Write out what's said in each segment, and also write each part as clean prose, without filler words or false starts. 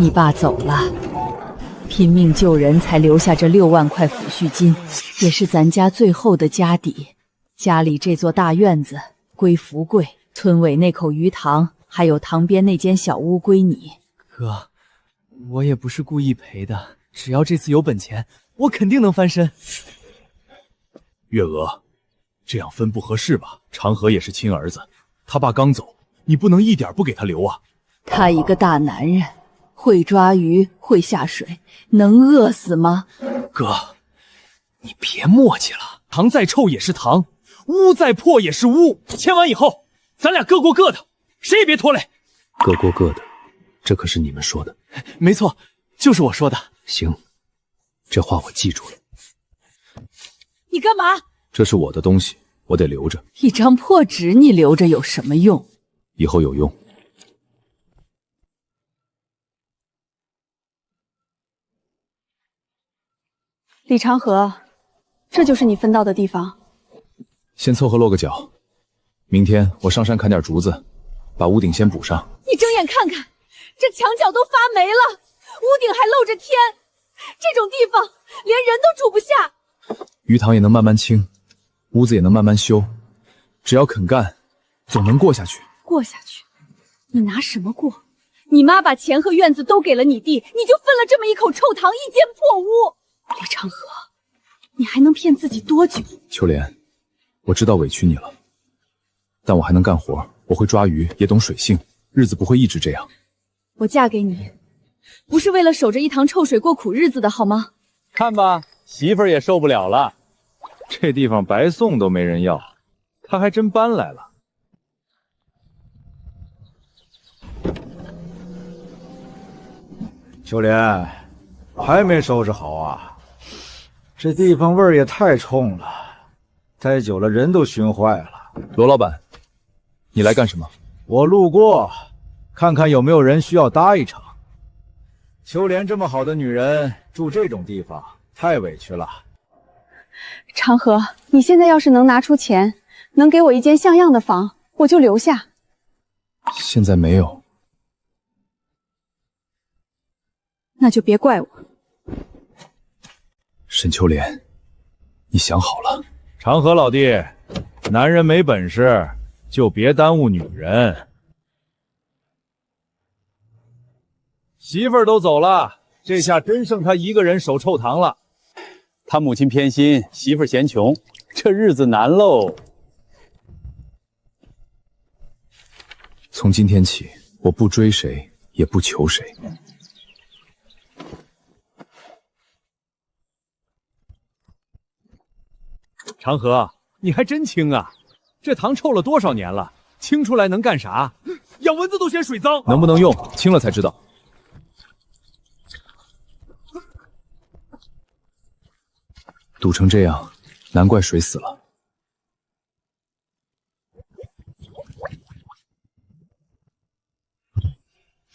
你爸走了，拼命救人才留下这6万块抚恤金，也是咱家最后的家底。家里这座大院子归福贵，村尾那口鱼塘，还有塘边那间小屋归你。哥，我也不是故意赔的，只要这次有本钱，我肯定能翻身。月娥，这样分不合适吧？长河也是亲儿子，他爸刚走，你不能一点不给他留啊。他一个大男人，会抓鱼，会下水，能饿死吗？哥，你别磨叽了，糖再臭也是糖，屋再破也是屋。签完以后，咱俩各过各的，谁也别拖累。各过各的，这可是你们说的。没错，就是我说的。行，这话我记住了。你干嘛？这是我的东西，我得留着。一张破纸你留着有什么用？以后有用。李长河，这就是你分到的地方。先凑合落个脚，明天我上山砍点竹子，把屋顶先补上。你睁眼看看，这墙角都发霉了，屋顶还露着天，这种地方连人都住不下。鱼塘也能慢慢清，屋子也能慢慢修，只要肯干，总能过下去。过下去？你拿什么过？你妈把钱和院子都给了你弟，你就分了这么一口臭塘，一间破屋。李长河，你还能骗自己多久？秋莲，我知道委屈你了，但我还能干活，我会抓鱼，也懂水性，日子不会一直这样。我嫁给你，不是为了守着一塘臭水过苦日子的好吗？看吧，媳妇儿也受不了了，这地方白送都没人要，他还真搬来了。秋莲，还没收拾好啊？这地方味儿也太冲了，待久了人都熏坏了。罗老板，你来干什么？我路过，看看有没有人需要搭一场。秋莲这么好的女人，住这种地方太委屈了。长河，你现在要是能拿出钱，能给我一间像样的房，我就留下。现在没有。那就别怪我。沈秋莲，你想好了？长河老弟，男人没本事就别耽误女人。媳妇儿都走了，这下真剩他一个人守臭塘了。他母亲偏心，媳妇儿嫌穷，这日子难喽。从今天起，我不追谁，也不求谁。长河，你还真清啊！这塘臭了多少年了？清出来能干啥？养蚊子都嫌水脏，能不能用，清了才知道。堵成这样，难怪水死了。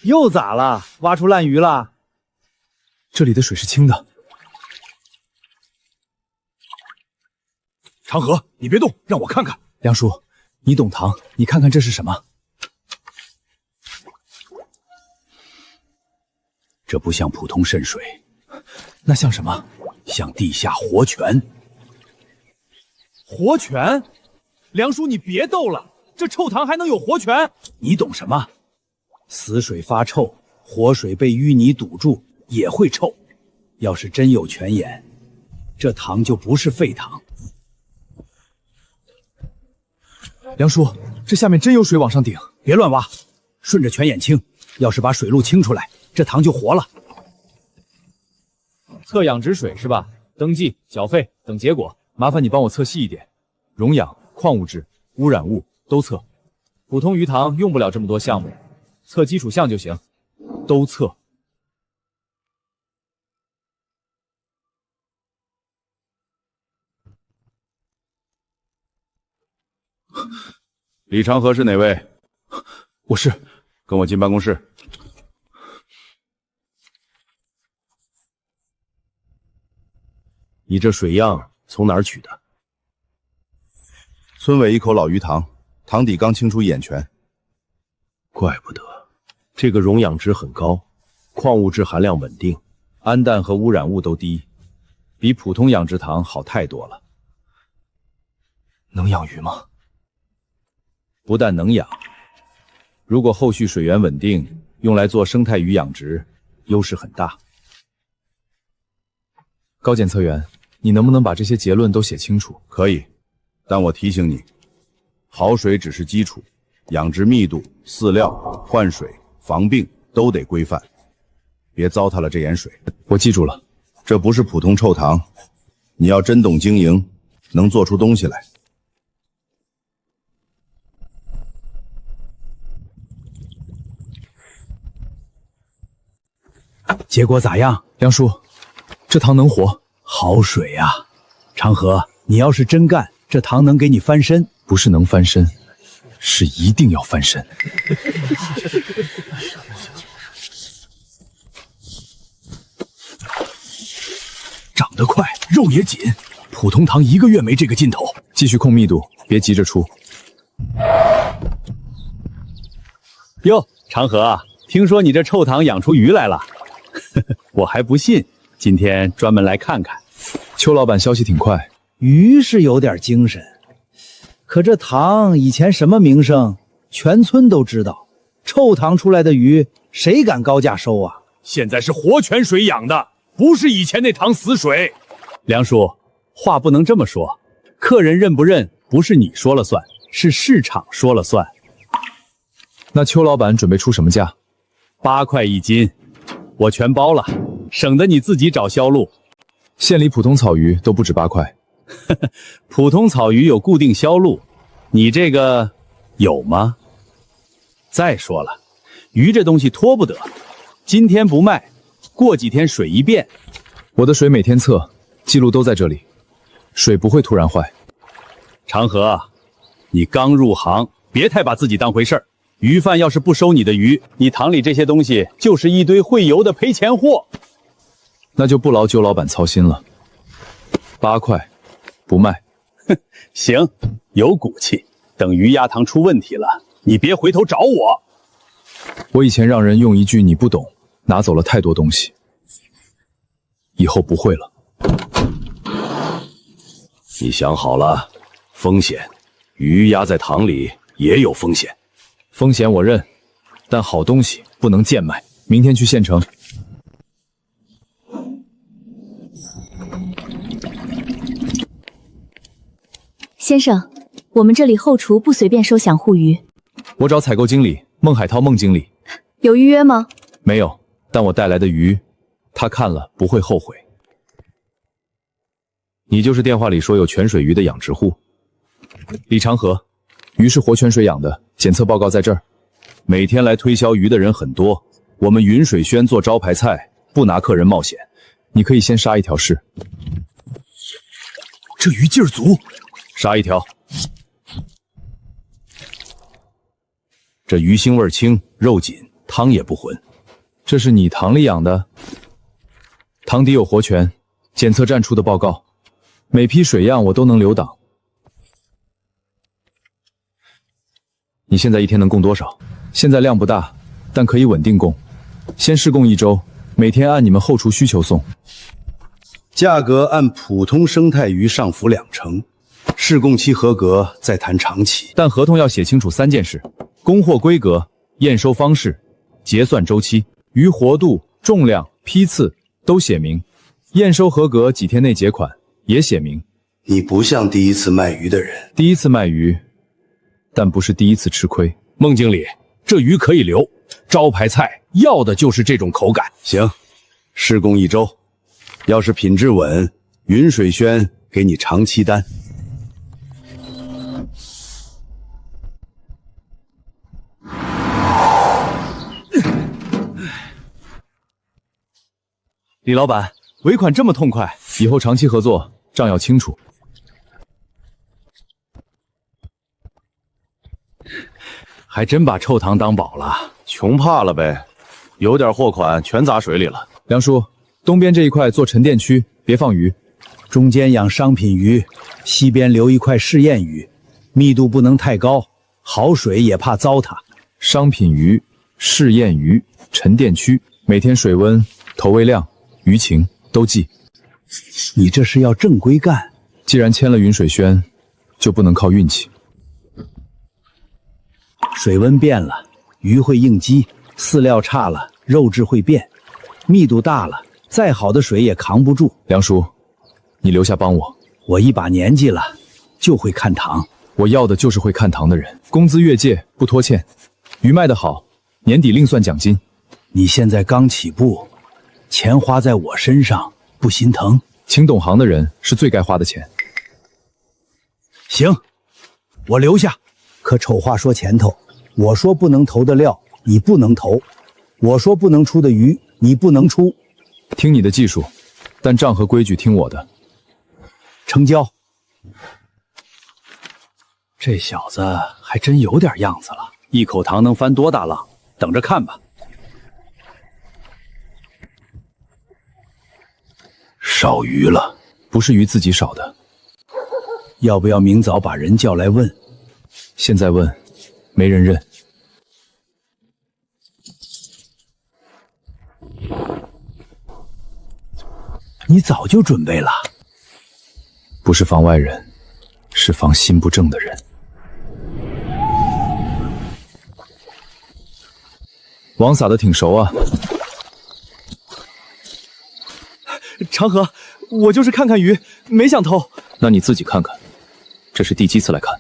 又咋了？挖出烂鱼了？这里的水是清的。长河，你别动，让我看看。梁叔，你懂塘，你看看这是什么？这不像普通渗水，那像什么？像地下活泉。活泉？梁叔，你别逗了，这臭塘还能有活泉？你懂什么？死水发臭，活水被淤泥堵住也会臭。要是真有泉眼，这塘就不是废塘。梁叔，这下面真有水往上顶，别乱挖，顺着泉眼清。要是把水路清出来，这塘就活了。测养殖水是吧？登记、缴费等结果，麻烦你帮我测细一点，溶氧、矿物质、污染物都测。普通鱼塘用不了这么多项目，测基础项就行，都测。李长河是哪位？我是。跟我进办公室。你这水样从哪儿取的？村尾一口老鱼塘，塘底刚清出一眼泉。怪不得，这个溶氧值很高，矿物质含量稳定，氨氮和污染物都低，比普通养殖塘好太多了。能养鱼吗？不但能养，如果后续水源稳定，用来做生态鱼养殖，优势很大。高检测员，你能不能把这些结论都写清楚？可以，但我提醒你，好水只是基础，养殖密度、饲料、换水、防病都得规范，别糟蹋了这盐水。我记住了。这不是普通臭塘，你要真懂经营，能做出东西来。结果咋样？梁叔，这塘能活？好水呀！长河，你要是真干，这塘能给你翻身。不是能翻身，是一定要翻身。长得快，肉也紧，普通塘1个月没这个劲头。继续控密度，别急着出。哟，长河，听说你这臭塘养出鱼来了？我还不信，今天专门来看看。邱老板消息挺快，鱼是有点精神，可这塘以前什么名声，全村都知道。臭塘出来的鱼，谁敢高价收啊？现在是活泉水养的，不是以前那塘死水。梁叔，话不能这么说，客人认不认不是你说了算，是市场说了算。那邱老板准备出什么价？8块1斤，我全包了，省得你自己找销路。县里普通草鱼都不止8块。普通草鱼有固定销路，你这个有吗？再说了，鱼这东西拖不得，今天不卖，过几天水一变。我的水每天测，记录都在这里，水不会突然坏。长河，你刚入行，别太把自己当回事儿。鱼贩要是不收你的鱼，你塘里这些东西就是一堆会游的赔钱货。那就不劳邱老板操心了。8块，不卖。行，有骨气。等鱼鸭塘出问题了，你别回头找我。我以前让人用一句你不懂，拿走了太多东西，以后不会了。你想好了，风险，鱼鸭在塘里也有风险。风险我认，但好东西不能贱卖。明天去县城。先生，我们这里后厨不随便收养护鱼。我找采购经理孟海涛孟经理。有预约吗？没有，但我带来的鱼，他看了不会后悔。你就是电话里说有泉水鱼的养殖户？李长河，鱼是活泉水养的，检测报告在这儿。每天来推销鱼的人很多，我们云水轩做招牌菜，不拿客人冒险。你可以先杀一条试。这鱼劲儿足，杀一条。这鱼腥味轻，肉紧，汤也不浑。这是你塘里养的？塘底有活泉，检测站出的报告，每批水样我都能留档。你现在一天能供多少？现在量不大，但可以稳定供。先试供1周，每天按你们后厨需求送。价格按普通生态鱼上浮2成，试供期合格再谈长期。但合同要写清楚3件事：供货规格、验收方式、结算周期、鱼活度、重量、批次都写明。验收合格几天内结款也写明。你不像第一次卖鱼的人。第一次卖鱼，但不是第一次吃亏。孟经理，这鱼可以留，招牌菜要的就是这种口感。行，试供1周，要是品质稳，云水轩给你长期单。李老板，尾款这么痛快，以后长期合作，账要清楚。还真把臭塘当宝了，穷怕了呗，有点货款全砸水里了。梁叔，东边这一块做沉淀区，别放鱼，中间养商品鱼，西边留一块试验鱼，密度不能太高，好水也怕糟蹋。商品鱼、试验鱼、沉淀区，每天水温、投喂量、鱼情都记。你这是要正规干。既然签了云水轩，就不能靠运气。水温变了，鱼会应激；饲料差了，肉质会变；密度大了，再好的水也扛不住。梁叔，你留下帮我。我一把年纪了，就会看糖。我要的就是会看糖的人，工资越界不拖欠，鱼卖得好，年底另算奖金。你现在刚起步，钱花在我身上，不心疼？请懂行的人是最该花的钱。行，我留下。可丑话说前头，我说不能投的料，你不能投；我说不能出的鱼，你不能出。听你的技术，但账和规矩听我的。成交。这小子还真有点样子了，一口糖能翻多大浪？等着看吧。少鱼了，不是鱼自己少的。要不要明早把人叫来问？现在问，没人认。你早就准备了？不是防外人，是防心不正的人。网撒的挺熟啊。长河，我就是看看鱼，没想偷。那你自己看看，这是第几次来看？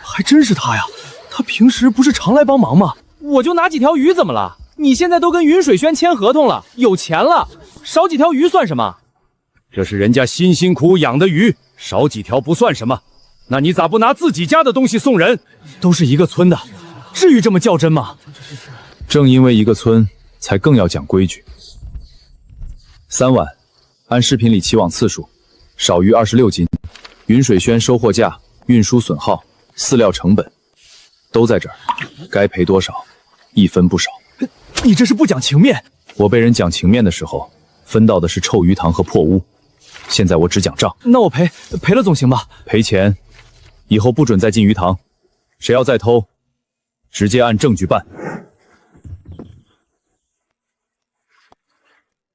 还真是他呀！他平时不是常来帮忙吗？我就拿几条鱼怎么了？你现在都跟云水轩签合同了，有钱了，少几条鱼算什么？这是人家辛辛苦苦养的鱼，少几条不算什么。那你咋不拿自己家的东西送人？都是一个村的，至于这么较真吗？正因为一个村，才更要讲规矩。3万，按视频里起网次数，少于26斤。云水轩收货价、运输损耗、饲料成本都在这儿，该赔多少，一分不少。你这是不讲情面！我被人讲情面的时候，分到的是臭鱼塘和破屋，现在我只讲账。那我赔了总行吧？赔钱，以后不准再进鱼塘，谁要再偷，直接按证据办。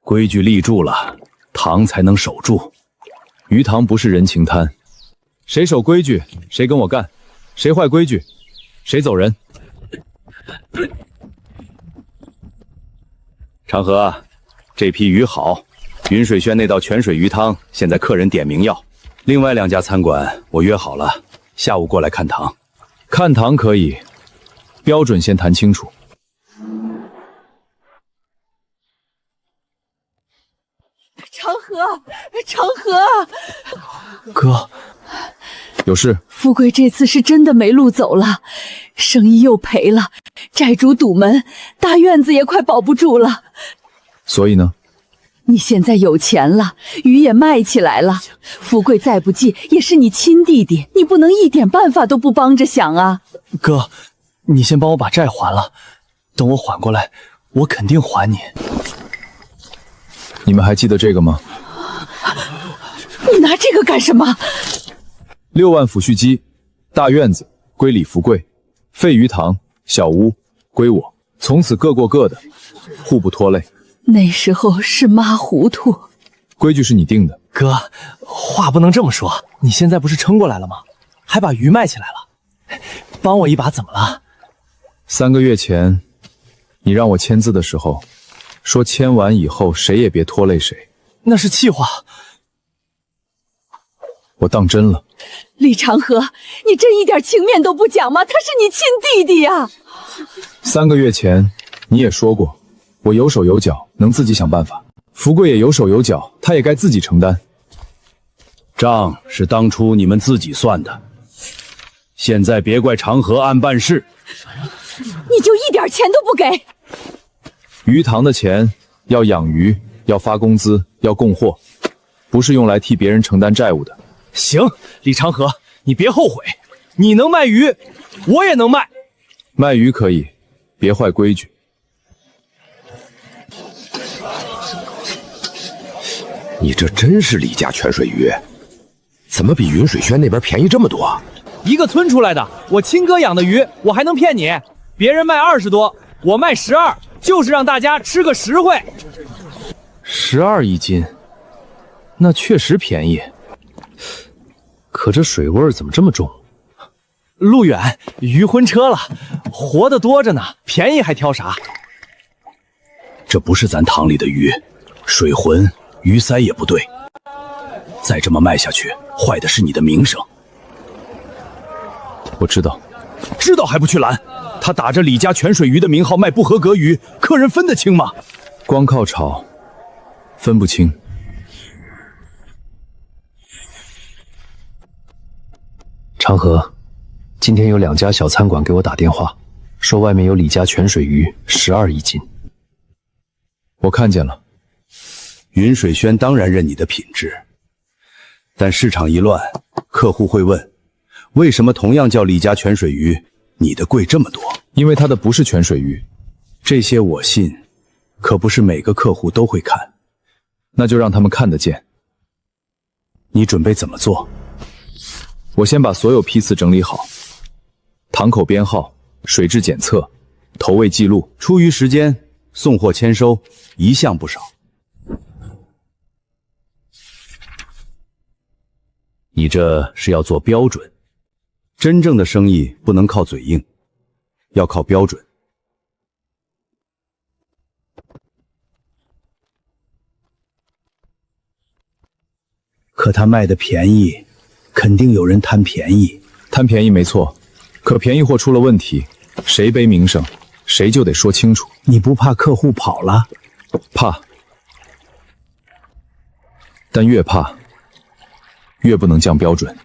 规矩立住了，塘才能守住。鱼塘不是人情摊，谁守规矩，谁跟我干；谁坏规矩，谁走人。长河，这批鱼好，云水轩那道泉水鱼汤现在客人点名要。另外2家餐馆我约好了，下午过来看塘。看塘可以，标准先谈清楚。长河，哥，有事？富贵这次是真的没路走了，生意又赔了，债主堵门，大院子也快保不住了。所以呢？你现在有钱了，鱼也卖起来了，富贵再不济也是你亲弟弟，你不能一点办法都不帮着想啊。哥，你先帮我把债还了，等我缓过来，我肯定还你。你们还记得这个吗？你拿这个干什么？6万抚恤鸡，大院子归李福贵，废鱼塘小屋归我，从此各过各的，互不拖累。那时候是妈糊涂，规矩是你定的。哥，话不能这么说，你现在不是撑过来了吗？还把鱼卖起来了，帮我一把怎么了？3个月前，你让我签字的时候，说签完以后谁也别拖累谁。那是气话。我当真了。李长河，你这一点情面都不讲吗？他是你亲弟弟呀。3个月前你也说过，我有手有脚，能自己想办法。福贵也有手有脚，他也该自己承担。账是当初你们自己算的，现在别怪长河暗办事。你就一点钱都不给？鱼塘的钱要养鱼，要发工资，要供货，不是用来替别人承担债务的。行，李长河，你别后悔，你能卖鱼，我也能卖。卖鱼可以，别坏规矩。你这真是李家泉水鱼，怎么比云水轩那边便宜这么多？一个村出来的，我亲哥养的鱼，我还能骗你？别人卖20多，我卖12，就是让大家吃个实惠。12一斤，那确实便宜。可这水味怎么这么重？路远，鱼昏车了，活的多着呢，便宜还挑啥？这不是咱塘里的鱼，水浑，鱼鳃也不对。再这么卖下去，坏的是你的名声。我知道，知道还不去拦？他打着李家泉水鱼的名号卖不合格鱼，客人分得清吗？光靠炒，分不清。长河，今天有2家小餐馆给我打电话，说外面有李家泉水鱼12一斤。我看见了。云水轩当然认你的品质，但市场一乱，客户会问，为什么同样叫李家泉水鱼，你的贵这么多？因为它的不是泉水鱼。这些我信，可不是每个客户都会看。那就让他们看得见。你准备怎么做？我先把所有批次整理好，塘口编号、水质检测、投喂记录，出鱼时间、送货签收，一项不少。你这是要做标准，真正的生意不能靠嘴硬，要靠标准。可他卖的便宜，肯定有人贪便宜。贪便宜没错，可便宜货出了问题，谁背名声，谁就得说清楚。你不怕客户跑了？怕，但越怕，越不能降标准。李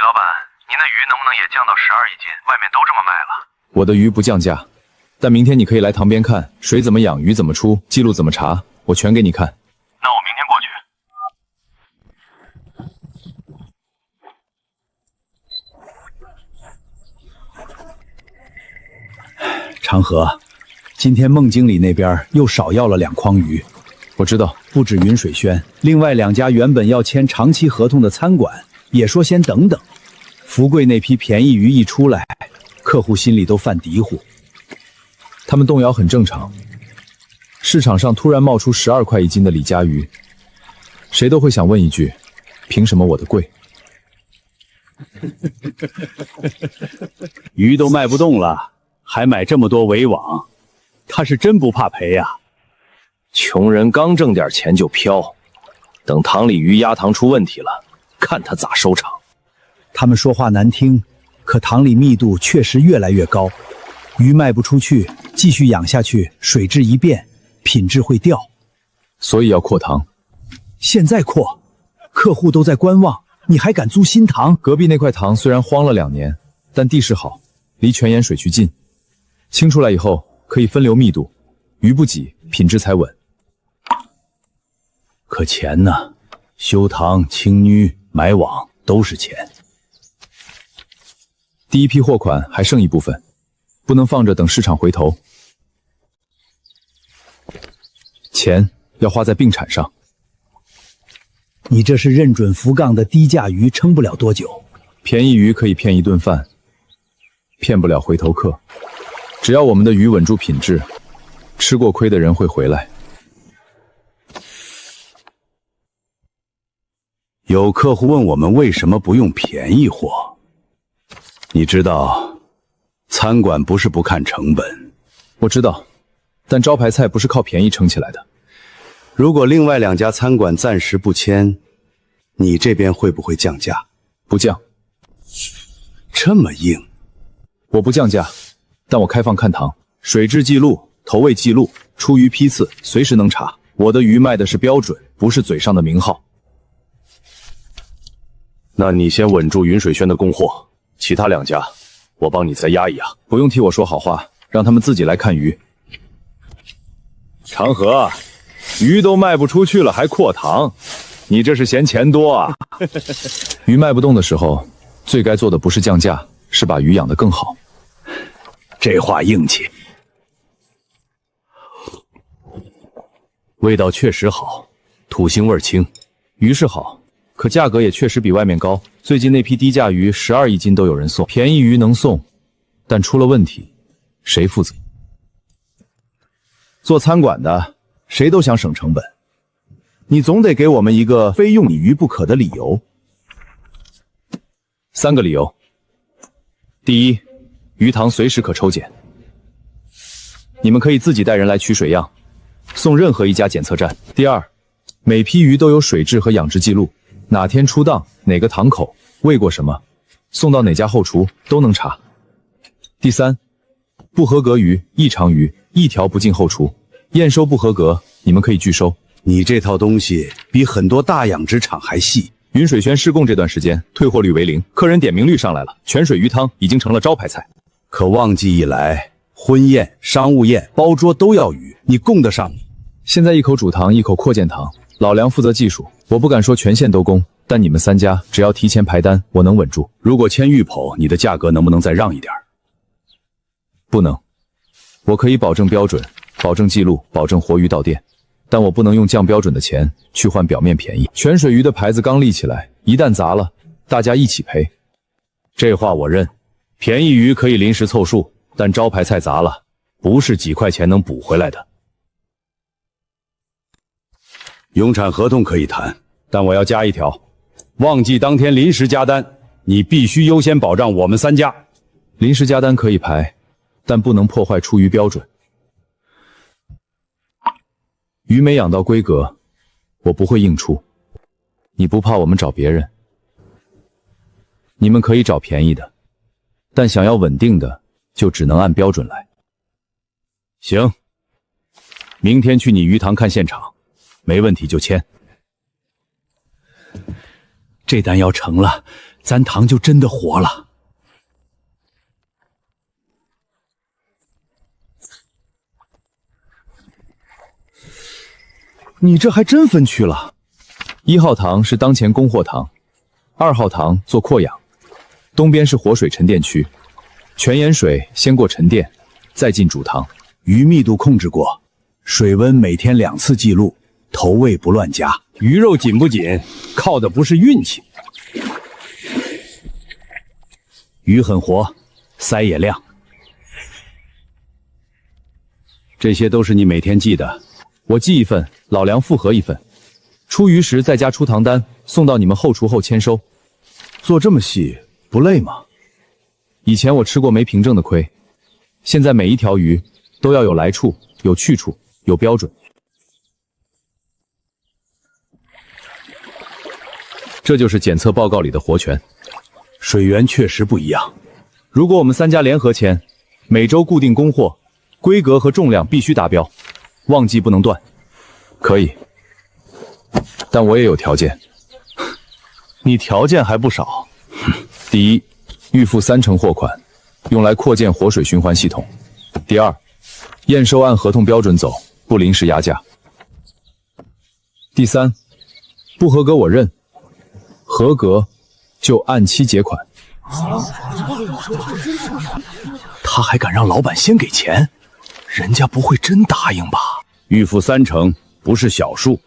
老板，您的鱼能不能也降到12一斤？外面都这么卖了。我的鱼不降价，但明天你可以来塘边看，水怎么养，鱼怎么出，记录怎么查，我全给你看。那我明天过去。长河，今天孟经理那边又少要了2筐鱼。我知道，不止云水轩，另外2家原本要签长期合同的餐馆也说先等等。福贵那批便宜鱼一出来，客户心里都犯嘀咕。他们动摇很正常。市场上突然冒出12块一斤的李家鱼，谁都会想问一句：凭什么我的贵？鱼都卖不动了，还买这么多围网，他是真不怕赔呀。穷人刚挣点钱就飘，等塘里鱼压塘出问题了，看他咋收场。他们说话难听，可塘里密度确实越来越高，鱼卖不出去，继续养下去，水质一变，品质会掉。所以要扩塘。现在扩，客户都在观望，你还敢租新塘？隔壁那块塘虽然荒了2年，但地势好，离泉眼水渠近，清出来以后可以分流密度，鱼不挤，品质才稳。可钱呢？修塘、清淤、买网都是钱。第一批货款还剩一部分，不能放着等市场回头。钱要花在并产上。你这是认准福杠的低价鱼撑不了多久。便宜鱼可以骗一顿饭，骗不了回头客。只要我们的鱼稳住品质，吃过亏的人会回来。有客户问我们为什么不用便宜货。你知道，餐馆不是不看成本。我知道，但招牌菜不是靠便宜撑起来的。如果另外2家餐馆暂时不签，你这边会不会降价？不降。这么硬？我不降价，但我开放看塘，水质记录、投喂记录、出鱼批次，随时能查。我的鱼卖的是标准，不是嘴上的名号。那你先稳住云水轩的供货，其他2家我帮你再压一压。不用替我说好话，让他们自己来看鱼。长河，鱼都卖不出去了还扩塘，你这是嫌钱多啊？鱼卖不动的时候，最该做的不是降价，是把鱼养得更好。这话硬气。味道确实好，土腥味轻。鱼是好，可价格也确实比外面高。最近那批低价鱼12一斤都有人送，便宜鱼能送，但出了问题，谁负责？做餐馆的，谁都想省成本，你总得给我们一个非用你鱼不可的理由。3个理由：第一，鱼塘随时可抽检，你们可以自己带人来取水样，送任何一家检测站。第二，每批鱼都有水质和养殖记录，哪天出档，哪个塘口喂过什么，送到哪家后厨都能查。第三，不合格鱼、异常鱼一条不进后厨，验收不合格，你们可以拒收。你这套东西比很多大养殖场还细。云水轩施工这段时间，退货率为0，客人点名率上来了，泉水鱼汤已经成了招牌菜。可旺季一来，婚宴、商务宴、包桌都要鱼，你供得上吗？现在一口主堂，一口扩建堂，老梁负责技术，我不敢说全线都供，但你们3家只要提前排单，我能稳住。如果签预剖，你的价格能不能再让一点？不能，我可以保证标准，保证记录，保证活鱼到店，但我不能用降标准的钱去换表面便宜。泉水鱼的牌子刚立起来，一旦砸了，大家一起赔。这话我认，便宜鱼可以临时凑数，但招牌菜砸了，不是几块钱能补回来的。永产合同可以谈，但我要加一条，旺季当天临时加单，你必须优先保障我们3家。临时加单可以排，但不能破坏出鱼标准。鱼没养到规格，我不会硬出。你不怕我们找别人？你们可以找便宜的，但想要稳定的，就只能按标准来。行，明天去你鱼塘看现场，没问题就签。这单要成了，咱塘就真的活了。你这还真分区了。1号塘是当前供货塘，2号塘做扩养，东边是活水沉淀区，泉眼水先过沉淀，再进主塘。鱼密度控制过，水温每天2次记录，投喂不乱加。鱼肉紧不紧，靠的不是运气。鱼很活，鳃也亮，这些都是你每天记的。我记一份，老梁复核一份，出鱼时再加出塘单，送到你们后厨后签收。做这么细不累吗？以前我吃过没凭证的亏，现在每一条鱼都要有来处、有去处、有标准。这就是检测报告里的活泉。水源确实不一样。如果我们3家联合签，每周固定供货，规格和重量必须达标，旺季不能断。可以，但我也有条件。你条件还不少。第一，预付30%货款，用来扩建活水循环系统。第二，验收按合同标准走，不临时压价。第三，不合格我认，合格就按期结款。他还敢让老板先给钱，人家不会真答应吧？预付30%不是小数，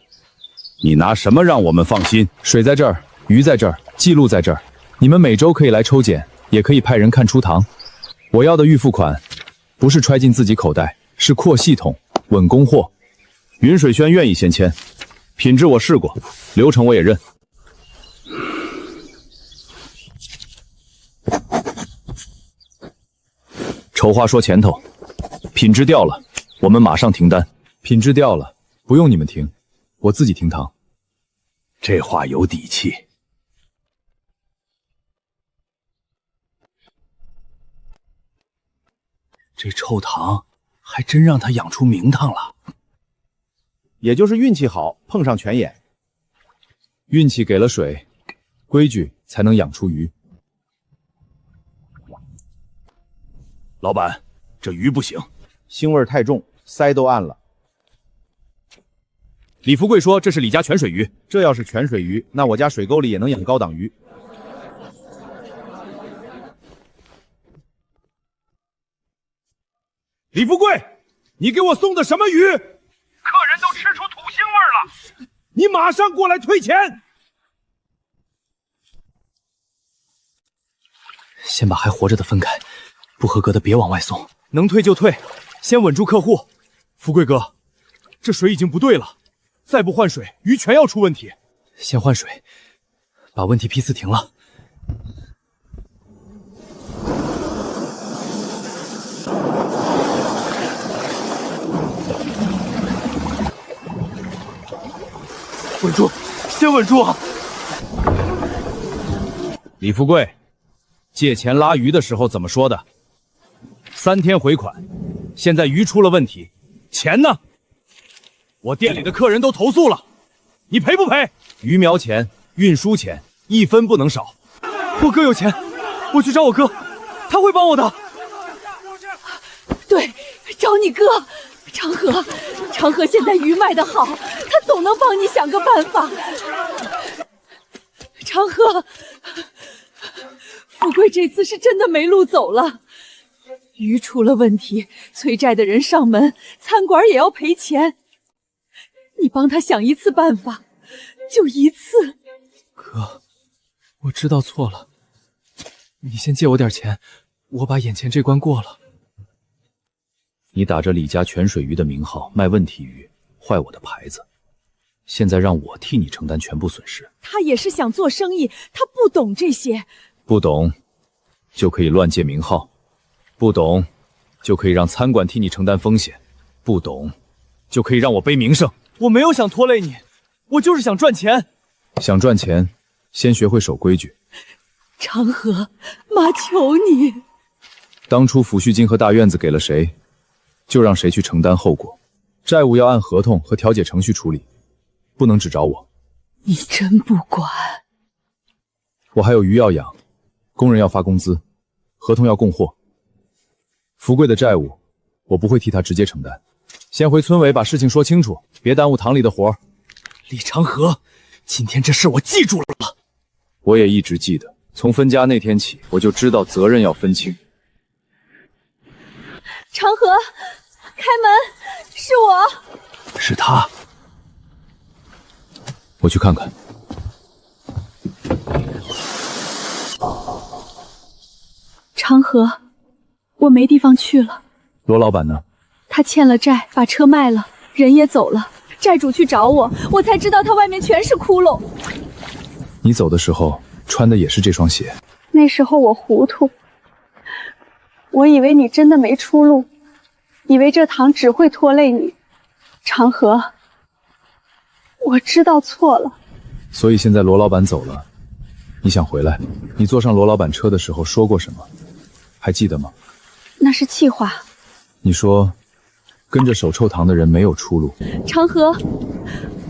你拿什么让我们放心？水在这儿，鱼在这儿，记录在这儿，你们每周可以来抽检，也可以派人看出塘。我要的预付款不是揣进自己口袋，是扩系统，稳供货。云水轩愿意先签，品质我试过，流程我也认。丑话说前头，品质掉了，我们马上停单。品质掉了，不用你们停，我自己停塘。这话有底气。这臭塘还真让他养出名堂了。也就是运气好，碰上泉眼。运气给了水，规矩才能养出鱼。老板，这鱼不行，腥味太重，鳃都暗了。李福贵说这是李家泉水鱼，这要是泉水鱼，那我家水沟里也能养高档鱼。李福贵，你给我送的什么鱼？客人都吃出土腥味了，你马上过来退钱！先把还活着的分开，不合格的别往外送，能退就退，先稳住客户。富贵哥，这水已经不对了，再不换水，鱼全要出问题。先换水，把问题批次停了。稳住，先稳住啊！李富贵，借钱拉鱼的时候怎么说的？3天回款，现在鱼出了问题，钱呢？我店里的客人都投诉了，你赔不赔？鱼苗钱、运输钱1分不能少。我哥有钱，我去找我哥，他会帮我的。对，找你哥。长河现在鱼卖得好，他总能帮你想个办法。长河，富贵这次是真的没路走了，鱼出了问题，催债的人上门，餐馆也要赔钱。你帮他想一次办法，就一次。哥，我知道错了，你先借我点钱，我把眼前这关过了。你打着李家泉水鱼的名号卖问题鱼，坏我的牌子，现在让我替你承担全部损失。他也是想做生意，他不懂这些。不懂，就可以乱借名号；不懂，就可以让餐馆替你承担风险；不懂，就可以让我背名声。我没有想拖累你，我就是想赚钱。想赚钱，先学会守规矩。长河，妈求你！当初抚恤金和大院子给了谁，就让谁去承担后果。债务要按合同和调解程序处理，不能只找我。你真不管？我还有鱼要养，工人要发工资，合同要供货。福贵的债务，我不会替他直接承担。先回村委把事情说清楚，别耽误堂里的活儿。李长河，今天这事我记住了。我也一直记得，从分家那天起，我就知道责任要分清。长河，开门，是我。是他。我去看看。长河，我没地方去了。罗老板呢？他欠了债，把车卖了，人也走了。债主去找我，我才知道他外面全是窟窿。你走的时候穿的也是这双鞋。那时候我糊涂，我以为你真的没出路，以为这堂只会拖累你。长河，我知道错了。所以现在罗老板走了，你想回来？你坐上罗老板车的时候说过什么？还记得吗？那是气话。你说跟着守臭堂的人没有出路。长河，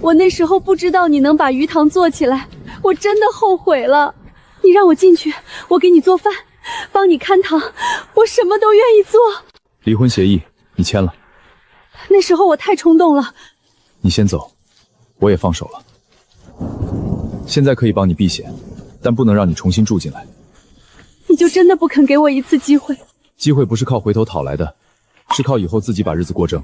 我那时候不知道你能把鱼塘做起来，我真的后悔了。你让我进去，我给你做饭，帮你看堂，我什么都愿意做。离婚协议你签了。那时候我太冲动了。你先走，我也放手了。现在可以帮你避险，但不能让你重新住进来。你就真的不肯给我一次机会？机会不是靠回头讨来的，是靠以后自己把日子过正。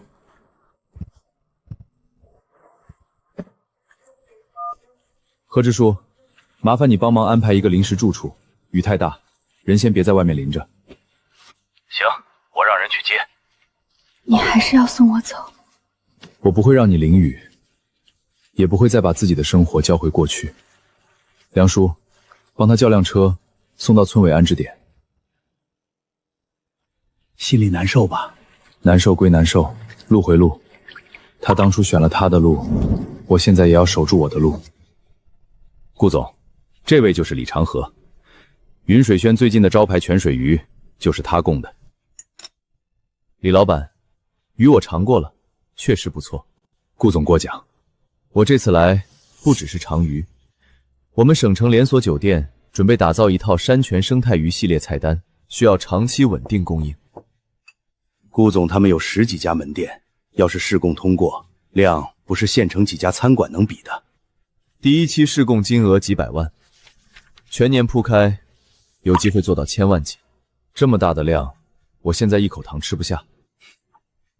何支书，麻烦你帮忙安排一个临时住处，雨太大，人先别在外面淋着。行，我让人去接。你还是要送我走？我不会让你淋雨，也不会再把自己的生活交回过去。梁叔，帮他叫辆车送到村委安置点。心里难受吧？难受归难受，路回路。他当初选了他的路，我现在也要守住我的路。顾总，这位就是李长河，云水轩最近的招牌泉水鱼就是他供的。李老板，鱼我尝过了，确实不错。顾总过奖。我这次来不只是尝鱼，我们省城连锁酒店准备打造一套山泉生态鱼系列菜单，需要长期稳定供应。顾总他们有10几家门店，要是试供通过，量不是县城几家餐馆能比的。第一期试供金额几百万，全年铺开，有机会做到1000万级。这么大的量，我现在一口糖吃不下。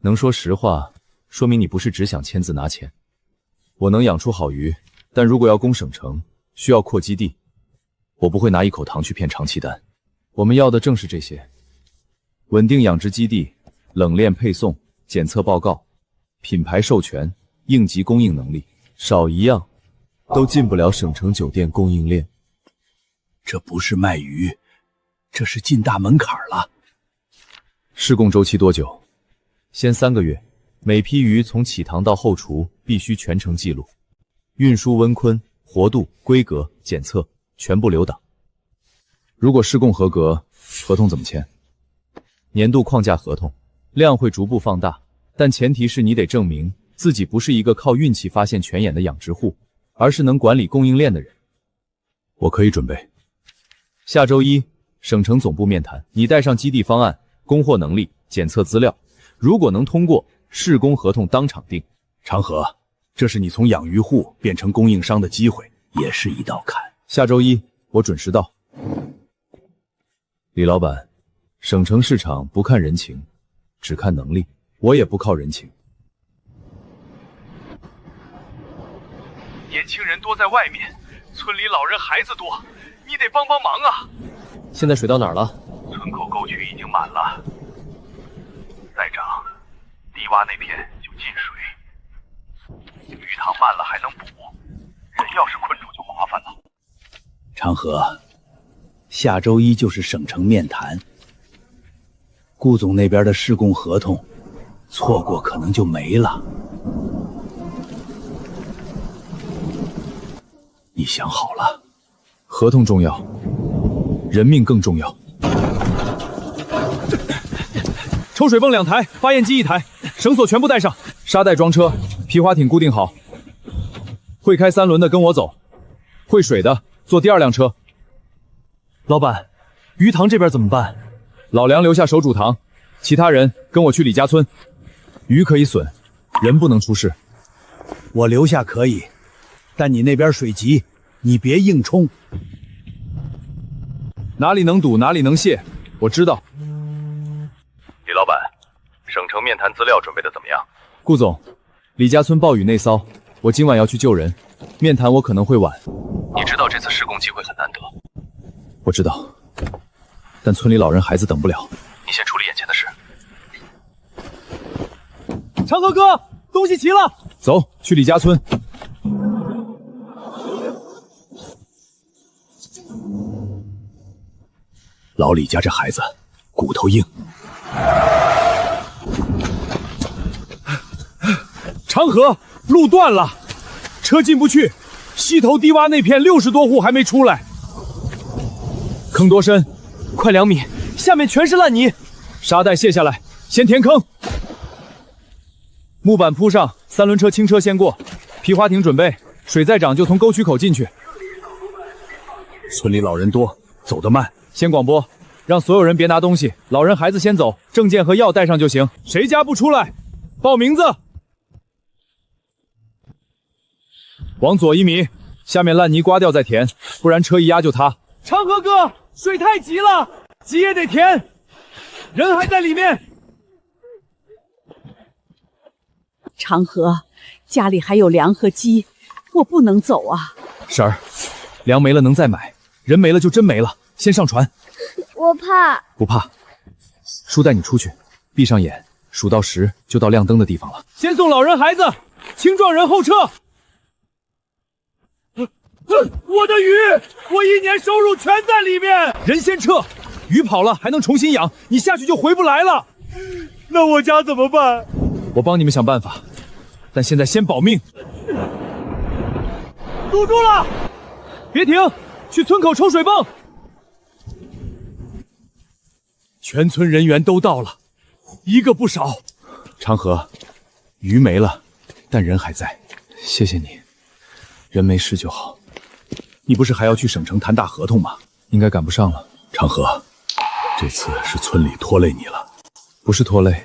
能说实话，说明你不是只想签字拿钱。我能养出好鱼，但如果要攻省城，需要扩基地，我不会拿一口糖去骗长期单。我们要的正是这些。稳定养殖基地，冷链配送，检测报告，品牌授权，应急供应能力，少一样都进不了省城酒店供应链。这不是卖鱼，这是进大门槛了。施工周期多久？先3个月，每批鱼从起塘到后厨必须全程记录，运输温坤、活度、规格、检测全部留档。如果施工合格，合同怎么签？年度框架合同，量会逐步放大，但前提是你得证明自己不是一个靠运气发现泉眼的养殖户，而是能管理供应链的人。我可以准备。下周1，省城总部面谈，你带上基地方案、供货能力、检测资料，如果能通过，施工合同当场定。长河，这是你从养鱼户变成供应商的机会，也是一道坎。下周1，我准时到。李老板，省城市场不看人情，只看能力，我也不靠人情。年轻人多在外面，村里老人孩子多，你得帮帮忙啊！现在水到哪儿了？村口沟渠已经满了，再涨，低洼那片就进水。鱼塘慢了还能补，人要是困住就麻烦了。长河，下周1就是省城面谈，顾总那边的施工合同，错过可能就没了。你想好了？合同重要，人命更重要。抽水泵2台，发验机1台，绳索全部带上，沙袋装车，皮划艇固定好。会开3轮的跟我走，会水的坐第2辆车。老板，鱼塘这边怎么办？老梁留下守主塘，其他人跟我去李家村。鱼可以损，人不能出事。我留下可以，但你那边水急，你别硬冲。哪里能堵哪里能泄，我知道。李老板，省城面谈资料准备的怎么样？顾总，李家村暴雨内骚，我今晚要去救人，面谈我可能会晚。你知道这次施工机会很难得。我知道，但村里老人孩子等不了。你先处理眼前的事。长河哥，东西齐了，走，去李家村。老李家这孩子骨头硬。长河，路断了，车进不去，西头低洼那片60多户还没出来。坑多深？快2米，下面全是烂泥。沙袋卸下来，先填坑。木板铺上，3轮车轻车先过，皮划艇准备，水再涨就从沟渠口进去。村里老人多，走得慢。先广播，让所有人别拿东西，老人孩子先走，证件和药带上就行。谁家不出来，报名字。往左1米，下面烂泥刮掉再填，不然车一压就塌。长河哥，水太急了，急也得填，人还在里面。长河，家里还有粮和鸡，我不能走啊。婶儿，粮没了能再买，人没了就真没了。先上船。我怕。不怕，叔带你出去，闭上眼，数到10就到亮灯的地方了。先送老人孩子，青壮人后撤。我的鱼，我1年收入全在里面。人先撤，鱼跑了还能重新养，你下去就回不来了。那我家怎么办？我帮你们想办法，但现在先保命。堵住了，别停，去村口抽水泵。全村人员都到了，一个不少。长河，鱼没了，但人还在。谢谢你，人没事就好。你不是还要去省城谈大合同吗？应该赶不上了。长河，这次是村里拖累你了。不是拖累，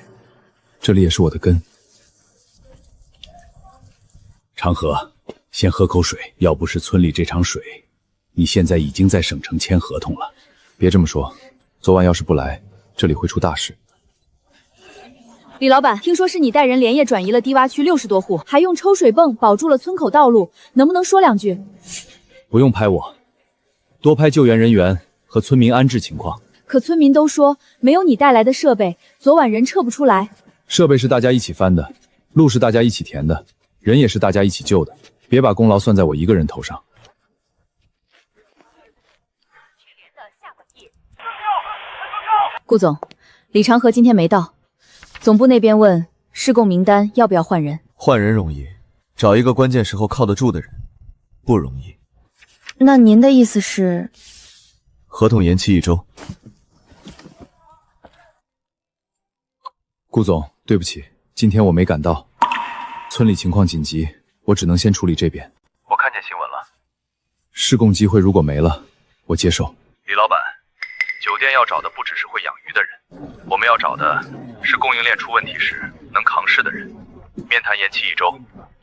这里也是我的根。长河，先喝口水。要不是村里这场水，你现在已经在省城签合同了。别这么说，昨晚要是不来，这里会出大事。李老板，听说是你带人连夜转移了低洼区60多户，还用抽水泵保住了村口道路，能不能说2句？不用拍我，多拍救援人员和村民安置情况。可村民都说没有你带来的设备，昨晚人撤不出来。设备是大家一起翻的，路是大家一起填的，人也是大家一起救的，别把功劳算在我一个人头上。顾总，李长河今天没到，总部那边问试供名单要不要换人。换人容易，找一个关键时候靠得住的人不容易。那您的意思是？合同延期1周。顾总，对不起，今天我没赶到，村里情况紧急，我只能先处理这边。我看见新闻了，试供机会如果没了，我接受。李老板，酒店要找的不只是会养鱼的人，我们要找的是供应链出问题时能扛事的人。面谈延期1周，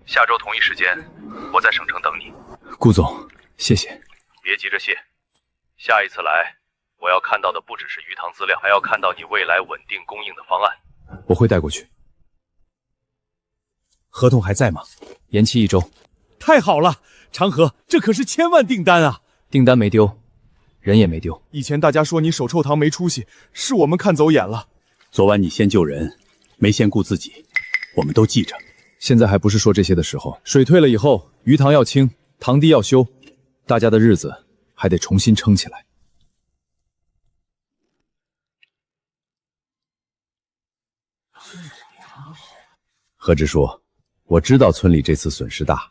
下周同一时间，我在省城等你。顾总，谢谢。别急着谢，下一次来，我要看到的不只是鱼塘资料，还要看到你未来稳定供应的方案。我会带过去。合同还在吗？延期1周。太好了，长河，这可是千万订单啊！订单没丢，人也没丢。以前大家说你手臭糖没出息，是我们看走眼了。昨晚你先救人，没先顾自己，我们都记着。现在还不是说这些的时候。水退了以后，鱼塘要清，塘堤要修，大家的日子还得重新撑起来。何支书，我知道村里这次损失大，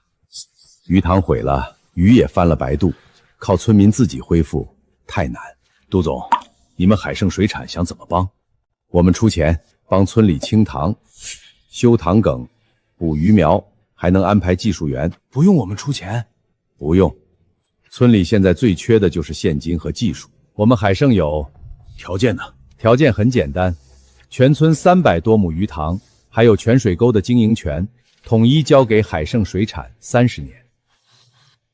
鱼塘毁了，鱼也翻了白肚，靠村民自己恢复太难。杜总，你们海盛水产想怎么帮？我们出钱帮村里清塘、修塘埂、补鱼苗，还能安排技术员。不用我们出钱？不用。村里现在最缺的就是现金和技术。我们海盛有条件呢。条件很简单，全村300多亩鱼塘，还有泉水沟的经营权，统一交给海盛水产30年。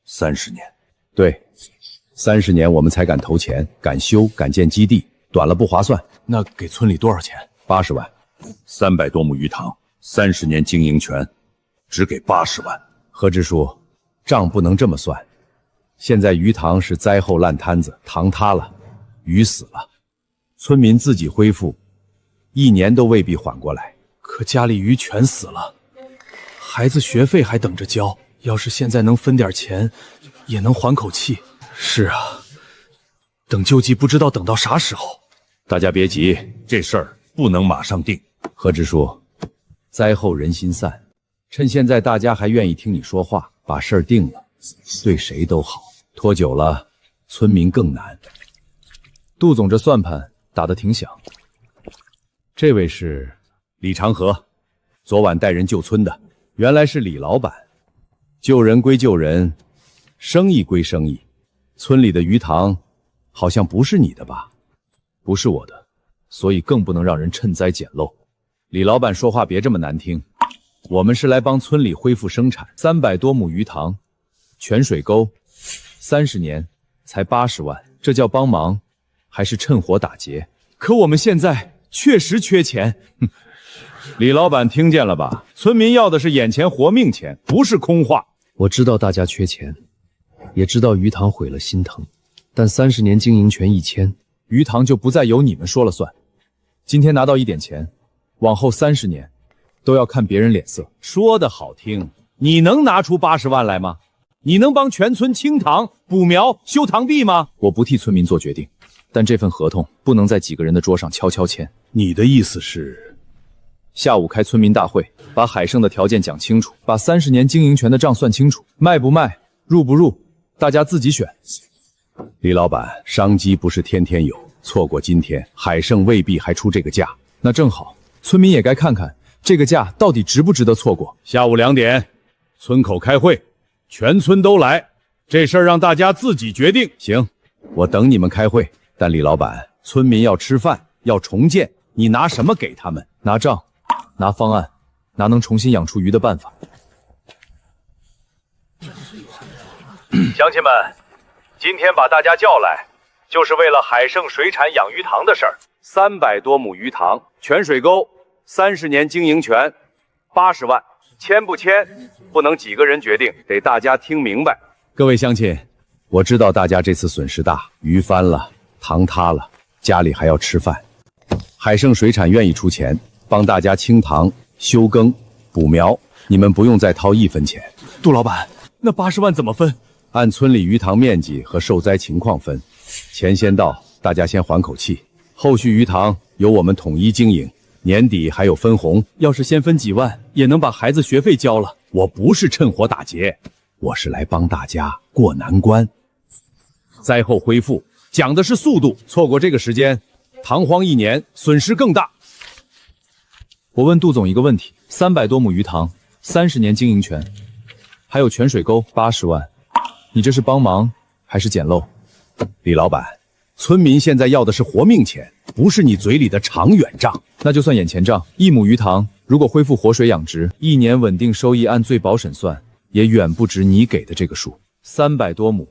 30年？对，30年我们才敢投钱，敢修，敢建基地，短了不划算。那给村里多少钱？80万。300多亩鱼塘，30年经营权，只给80万。何支书，账不能这么算。现在鱼塘是灾后烂摊子，塘塌了，鱼死了，村民自己恢复，1年都未必缓过来。可家里鱼全死了，孩子学费还等着交，要是现在能分点钱，也能缓口气。是啊，等救济不知道等到啥时候。大家别急，这事儿不能马上定。何支书，灾后人心散，趁现在大家还愿意听你说话，把事儿定了，对谁都好。拖久了，村民更难。杜总这算盘打得挺响。这位是李长河，昨晚带人救村的，原来是李老板。救人归救人，生意归生意，村里的鱼塘好像不是你的吧？不是我的，所以更不能让人趁灾捡漏。李老板说话别这么难听，我们是来帮村里恢复生产。300多亩鱼塘，泉水沟，30年才80万，这叫帮忙还是趁火打劫？可我们现在确实缺钱。李老板听见了吧？村民要的是眼前活命钱，不是空话。我知道大家缺钱，也知道鱼塘毁了心疼，但30年经营权一签，鱼塘就不再由你们说了算。今天拿到一点钱，往后30年都要看别人脸色。说的好听，你能拿出80万来吗？你能帮全村清塘、补苗、修塘壁吗？我不替村民做决定，但这份合同不能在几个人的桌上悄悄签。你的意思是，下午开村民大会，把海盛的条件讲清楚，把30年经营权的账算清楚，卖不卖，入不入，大家自己选。李老板，商机不是天天有，错过今天，海盛未必还出这个价。那正好，村民也该看看这个价到底值不值得错过。下午2点，村口开会，全村都来，这事儿让大家自己决定。行，我等你们开会。但李老板，村民要吃饭，要重建，你拿什么给他们？拿账，拿方案，拿能重新养出鱼的办法。乡亲们，今天把大家叫来，就是为了海盛水产养鱼塘的事儿。300多亩鱼塘，泉水沟，30年经营权，80万，签不签不能几个人决定，得大家听明白。各位乡亲，我知道大家这次损失大，鱼翻了，塘塌了，家里还要吃饭。海盛水产愿意出钱帮大家清塘、休耕、补苗，你们不用再掏1分钱。杜老板，那80万怎么分？按村里鱼塘面积和受灾情况分，钱先到，大家先缓口气。后续鱼塘由我们统一经营，年底还有分红。要是先分几万，也能把孩子学费交了。我不是趁火打劫，我是来帮大家过难关。灾后恢复讲的是速度，错过这个时间，塘荒1年，损失更大。我问杜总一个问题：300多亩鱼塘，30年经营权，还有泉水沟80万，你这是帮忙还是捡漏？李老板，村民现在要的是活命钱，不是你嘴里的长远账。那就算眼前账，1亩鱼塘如果恢复活水养殖，1年稳定收益按最保审算，也远不止你给的这个数。300多亩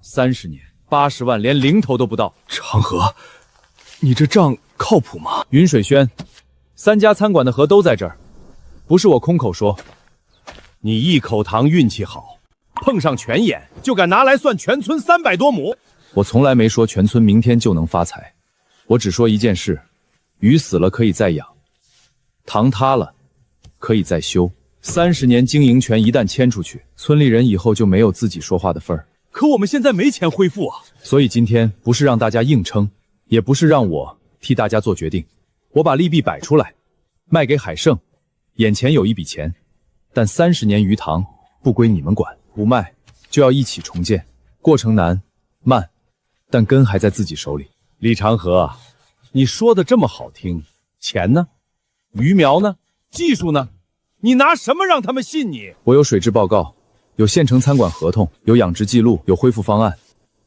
，30年，80万，连零头都不到。长河，你这账靠谱吗？云水轩，3家餐馆的河都在这儿，不是我空口说。你一口塘运气好，碰上泉眼就敢拿来算全村300多亩。我从来没说全村明天就能发财，我只说一件事：鱼死了可以再养，塘塌了可以再修。30年经营权一旦签出去，村里人以后就没有自己说话的份儿。可我们现在没钱恢复啊！所以今天不是让大家硬撑，也不是让我替大家做决定，我把利弊摆出来，卖给海盛，眼前有一笔钱，但30年鱼塘不归你们管，不卖就要一起重建，过程难慢，但根还在自己手里。李长河，你说的这么好听，钱呢？鱼苗呢？技术呢？你拿什么让他们信你？我有水质报告，有现成餐馆合同，有养殖记录，有恢复方案。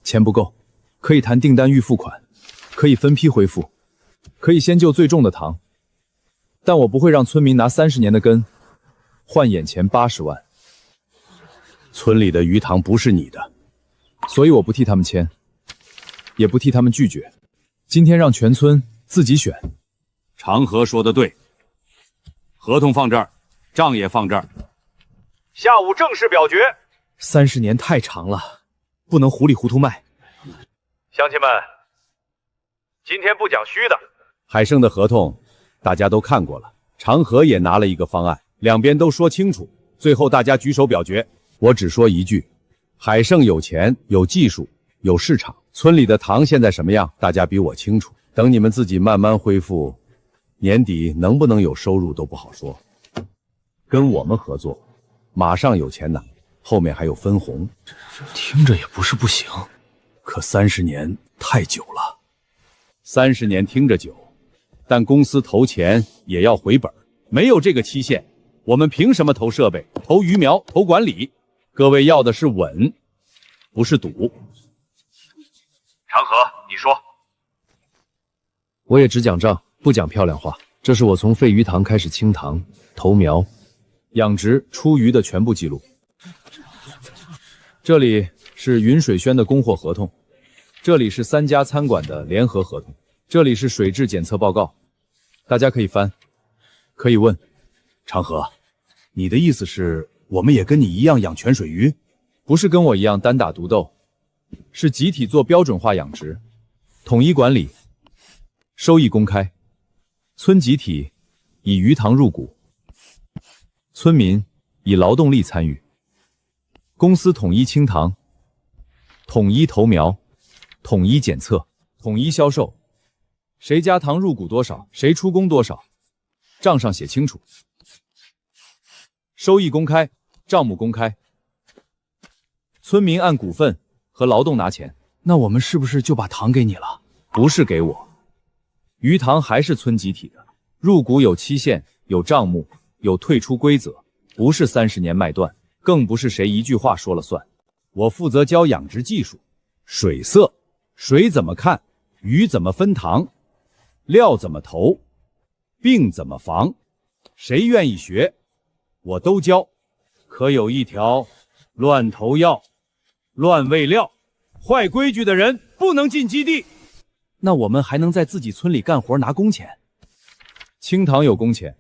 钱不够，可以谈订单预付款，可以分批恢复，可以先救最重的塘，但我不会让村民拿30年的根换眼前80万。村里的鱼塘不是你的，所以我不替他们签，也不替他们拒绝。今天让全村自己选。长河说的对，合同放这儿，账也放这儿，下午正式表决。30年太长了，不能糊里糊涂卖。乡亲们，今天不讲虚的。海盛的合同大家都看过了，长河也拿了一个方案，两边都说清楚，最后大家举手表决。我只说一句，海盛有钱、有技术、有市场，村里的塘现在什么样，大家比我清楚。等你们自己慢慢恢复，年底能不能有收入都不好说。跟我们合作，马上有钱拿，后面还有分红。听着也不是不行，可30年太久了。30年听着久，但公司投钱也要回本，没有这个期限，我们凭什么投设备、投鱼苗、投管理？各位要的是稳，不是赌。长河，你说。我也只讲账，不讲漂亮话。这是我从废鱼塘开始清塘、投苗、养殖、出鱼的全部记录。这里是云水轩的供货合同，这里是3家餐馆的联合合同，这里是水质检测报告，大家可以翻，可以问。长河，你的意思是我们也跟你一样养泉水鱼？不是跟我一样单打独斗，是集体做标准化养殖，统一管理，收益公开，村集体以鱼塘入股，村民以劳动力参与，公司统一清塘，统一投苗，统一检测，统一销售，谁家塘入股多少，谁出工多少，账上写清楚，收益公开，账目公开，村民按股份和劳动拿钱。那我们是不是就把塘给你了？不是给我，鱼塘还是村集体的，入股有期限，有账目，有退出规则，不是30年卖断，更不是谁一句话说了算。我负责教养殖技术，水色，水怎么看，鱼怎么分塘，料怎么投，病怎么防，谁愿意学，我都教。可有一条，乱投药，乱喂料，坏规矩的人不能进基地。那我们还能在自己村里干活拿工钱？清塘有工钱，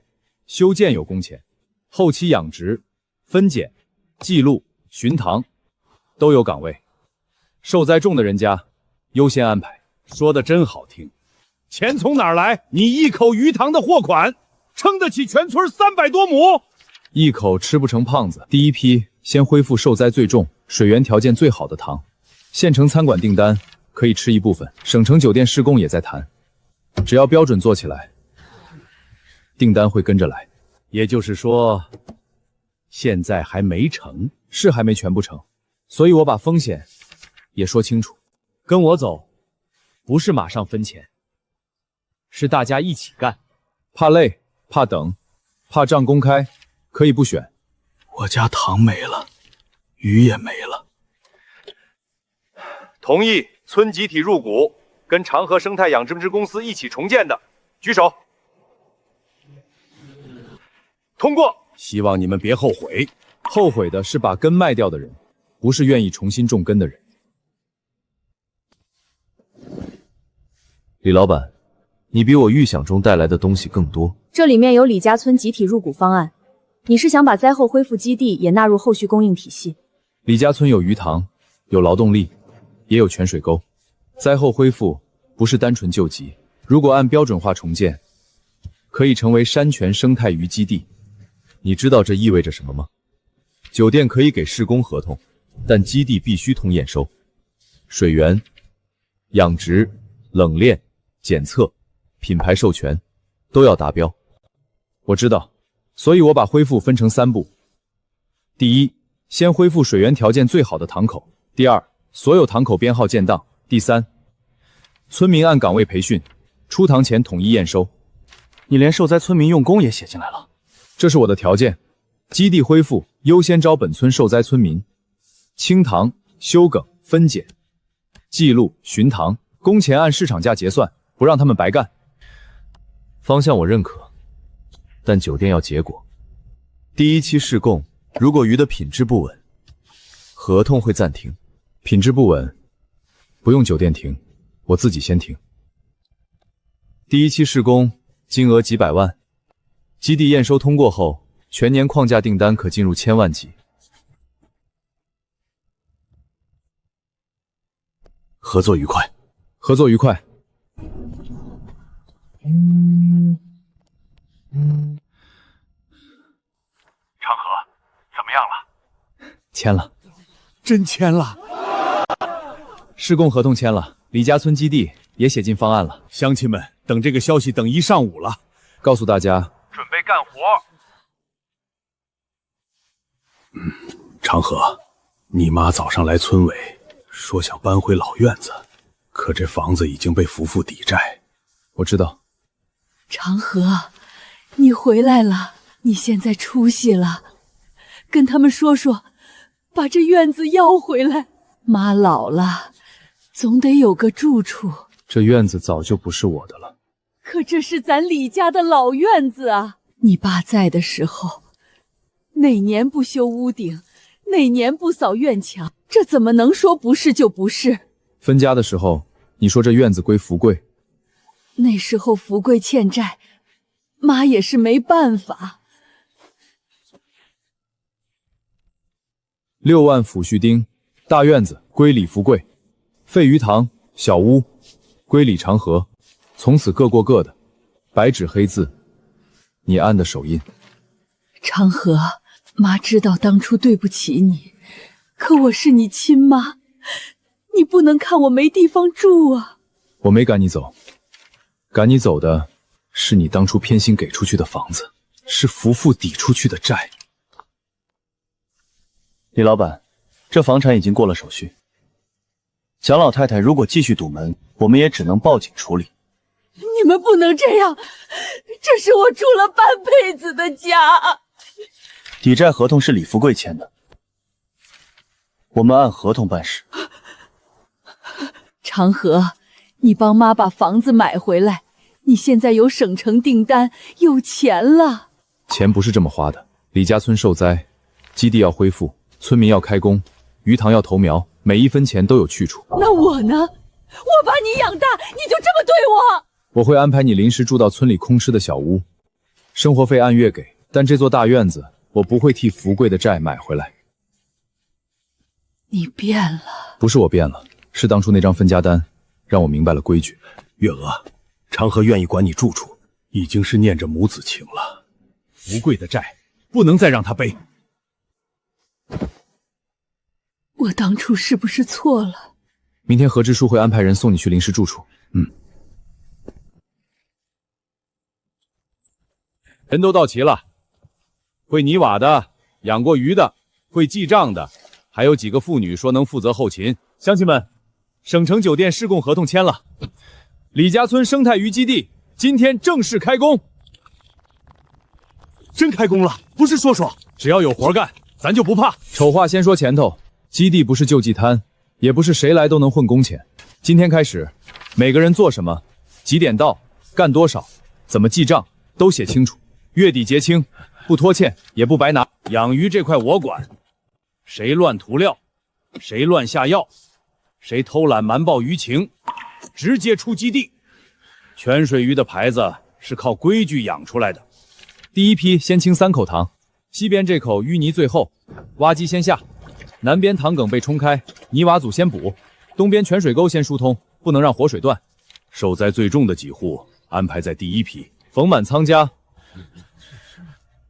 修建有工钱，后期养殖、分拣、记录、巡塘都有岗位，受灾重的人家优先安排。说的真好听，钱从哪儿来？你一口鱼塘的货款，撑得起全村300多亩？一口吃不成胖子。第一批先恢复受灾最重、水源条件最好的塘，县城餐馆订单可以吃一部分，省城酒店施工也在谈，只要标准做起来，订单会跟着来。也就是说，现在还没成，是还没全部成，所以我把风险也说清楚。跟我走，不是马上分钱，是大家一起干。怕累，怕等，怕账公开，可以不选。我家塘没了，鱼也没了。同意村集体入股，跟长河生态养殖公司一起重建的，举手。通过。希望你们别后悔。后悔的是把根卖掉的人，不是愿意重新种根的人。李老板，你比我预想中带来的东西更多。这里面有李家村集体入股方案，你是想把灾后恢复基地也纳入后续供应体系？李家村有鱼塘，有劳动力，也有泉水沟。灾后恢复不是单纯救急，如果按标准化重建，可以成为山泉生态鱼基地。你知道这意味着什么吗？酒店可以给施工合同，但基地必须通验收，水源、养殖、冷链、检测、品牌授权都要达标。我知道，所以我把恢复分成3步。第一，先恢复水源条件最好的塘口；第二，所有塘口编号建档；第三，村民按岗位培训，出塘前统一验收。你连受灾村民用工也写进来了。这是我的条件，基地恢复优先招本村受灾村民，清塘、修埂、分拣、记录、巡塘，工钱按市场价结算，不让他们白干。方向我认可，但酒店要结果。第一期试供，如果鱼的品质不稳，合同会暂停。品质不稳，不用酒店停，我自己先停。第一期试工，金额几百万。基地验收通过后，全年框架订单可进入1000万级。合作愉快，合作愉快。长河，怎么样了？签了。真签了。施工合同签了，李家村基地也写进方案了。乡亲们等这个消息等一上午了，告诉大家准备干活。长河，你妈早上来村委说想搬回老院子，可这房子已经被夫妇抵债。我知道。长河，你回来了，你现在出息了，跟他们说说，把这院子要回来。妈老了，总得有个住处。这院子早就不是我的了。可这是咱李家的老院子啊！你爸在的时候，哪年不修屋顶，哪年不扫院墙，这怎么能说不是就不是？分家的时候，你说这院子归福贵，那时候福贵欠债，妈也是没办法。6万抚恤丁，大院子归李福贵，废鱼塘、小屋归李长河，从此各过各的，白纸黑字，你按的手印。长河，妈知道当初对不起你，可我是你亲妈，你不能看我没地方住啊。我没赶你走，赶你走的是你当初偏心给出去的房子，是夫妇抵出去的债。李老板，这房产已经过了手续，蒋老太太如果继续堵门，我们也只能报警处理。你们不能这样，这是我住了半辈子的家。抵债合同是李福贵签的，我们按合同办事。长河，你帮妈把房子买回来，你现在有省城订单，有钱了。钱不是这么花的。李家村受灾，基地要恢复，村民要开工，鱼塘要投苗，每一分钱都有去处。那我呢？我把你养大，你就这么对我？我会安排你临时住到村里空置的小屋，生活费按月给，但这座大院子我不会替福贵的债买回来。你变了。不是我变了，是当初那张分家单让我明白了规矩。月娥，长河愿意管你住处，已经是念着母子情了。福贵的债不能再让他背。我当初是不是错了？明天何支书会安排人送你去临时住处。人都到齐了，会泥瓦的，养过鱼的，会记账的，还有几个妇女说能负责后勤。乡亲们，省城酒店试供合同签了，李家村生态鱼基地今天正式开工。真开工了，不是说说，只要有活干，咱就不怕。丑话先说前头，基地不是救济摊，也不是谁来都能混工钱。今天开始，每个人做什么，几点到，干多少，怎么记账，都写清楚。月底结清，不拖欠也不白拿。养鱼这块我管，谁乱涂料，谁乱下药，谁偷懒瞒报鱼情，直接出基地。泉水鱼的牌子是靠规矩养出来的。第一批先清3口塘，西边这口淤泥最后，挖机先下，南边塘埂被冲开，泥瓦组先补，东边泉水沟先疏通，不能让活水断。受灾最重的几户安排在第一批，冯满仓家、